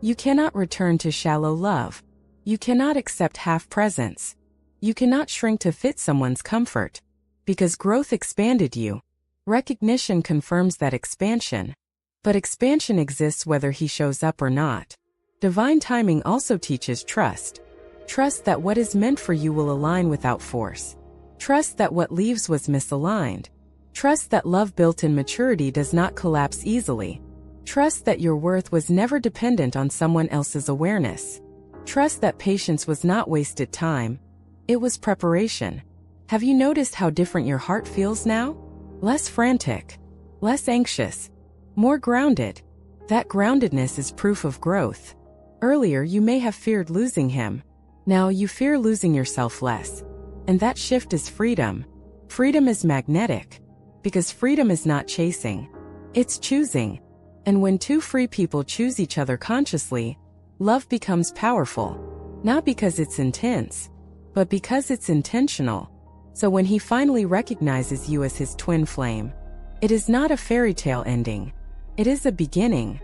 A: You cannot return to shallow love. You cannot accept half presence. You cannot shrink to fit someone's comfort. Because growth expanded you. Recognition confirms that expansion. But expansion exists whether he shows up or not. Divine timing also teaches trust. Trust that what is meant for you will align without force. Trust that what leaves was misaligned. Trust that love built in maturity does not collapse easily. Trust that your worth was never dependent on someone else's awareness. Trust that patience was not wasted time. It was preparation. Have you noticed how different your heart feels now? Less frantic. Less anxious. More grounded. That groundedness is proof of growth. Earlier you may have feared losing him. Now you fear losing yourself less. And that shift is freedom. Freedom is magnetic. Because freedom is not chasing. It's choosing. And when two free people choose each other consciously, love becomes powerful. Not because it's intense, but because it's intentional. So when he finally recognizes you as his twin flame, it is not a fairy tale ending. It is a beginning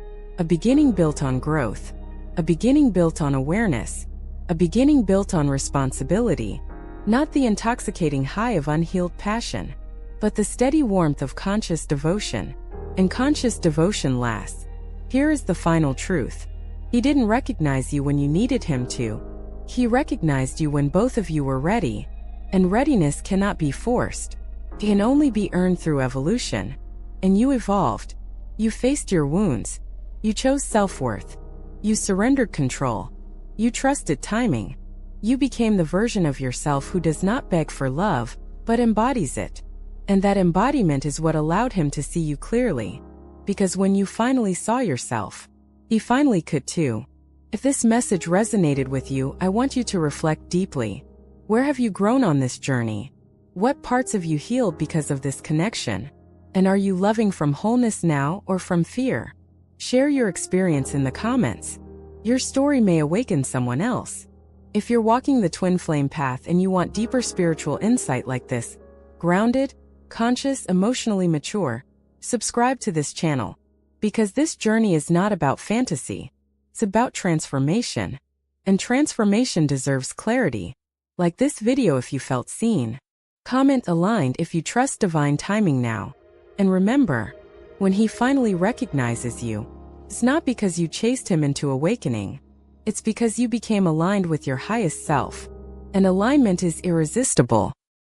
A: built on growth, a beginning built on awareness, a beginning built on responsibility, not the intoxicating high of unhealed passion, but the steady warmth of conscious devotion. And conscious devotion lasts. Here is the final truth. He didn't recognize you when you needed him to. He recognized you when both of you were ready. And readiness cannot be forced. It can only be earned through evolution. And you evolved. You faced your wounds. You chose self-worth. You surrendered control. You trusted timing. You became the version of yourself who does not beg for love, but embodies it. And that embodiment is what allowed him to see you clearly. Because when you finally saw yourself, he finally could too. If this message resonated with you, I want you to reflect deeply. Where have you grown on this journey? What parts have you healed because of this connection? And are you loving from wholeness now or from fear? Share your experience in the comments. Your story may awaken someone else. If you're walking the twin flame path and you want deeper spiritual insight like this, grounded, conscious, emotionally mature, subscribe to this channel. Because this journey is not about fantasy. It's about transformation. And transformation deserves clarity. Like this video if you felt seen. Comment aligned if you trust divine timing now. And remember, when he finally recognizes you, it's not because you chased him into awakening. It's because you became aligned with your highest self. And alignment is irresistible.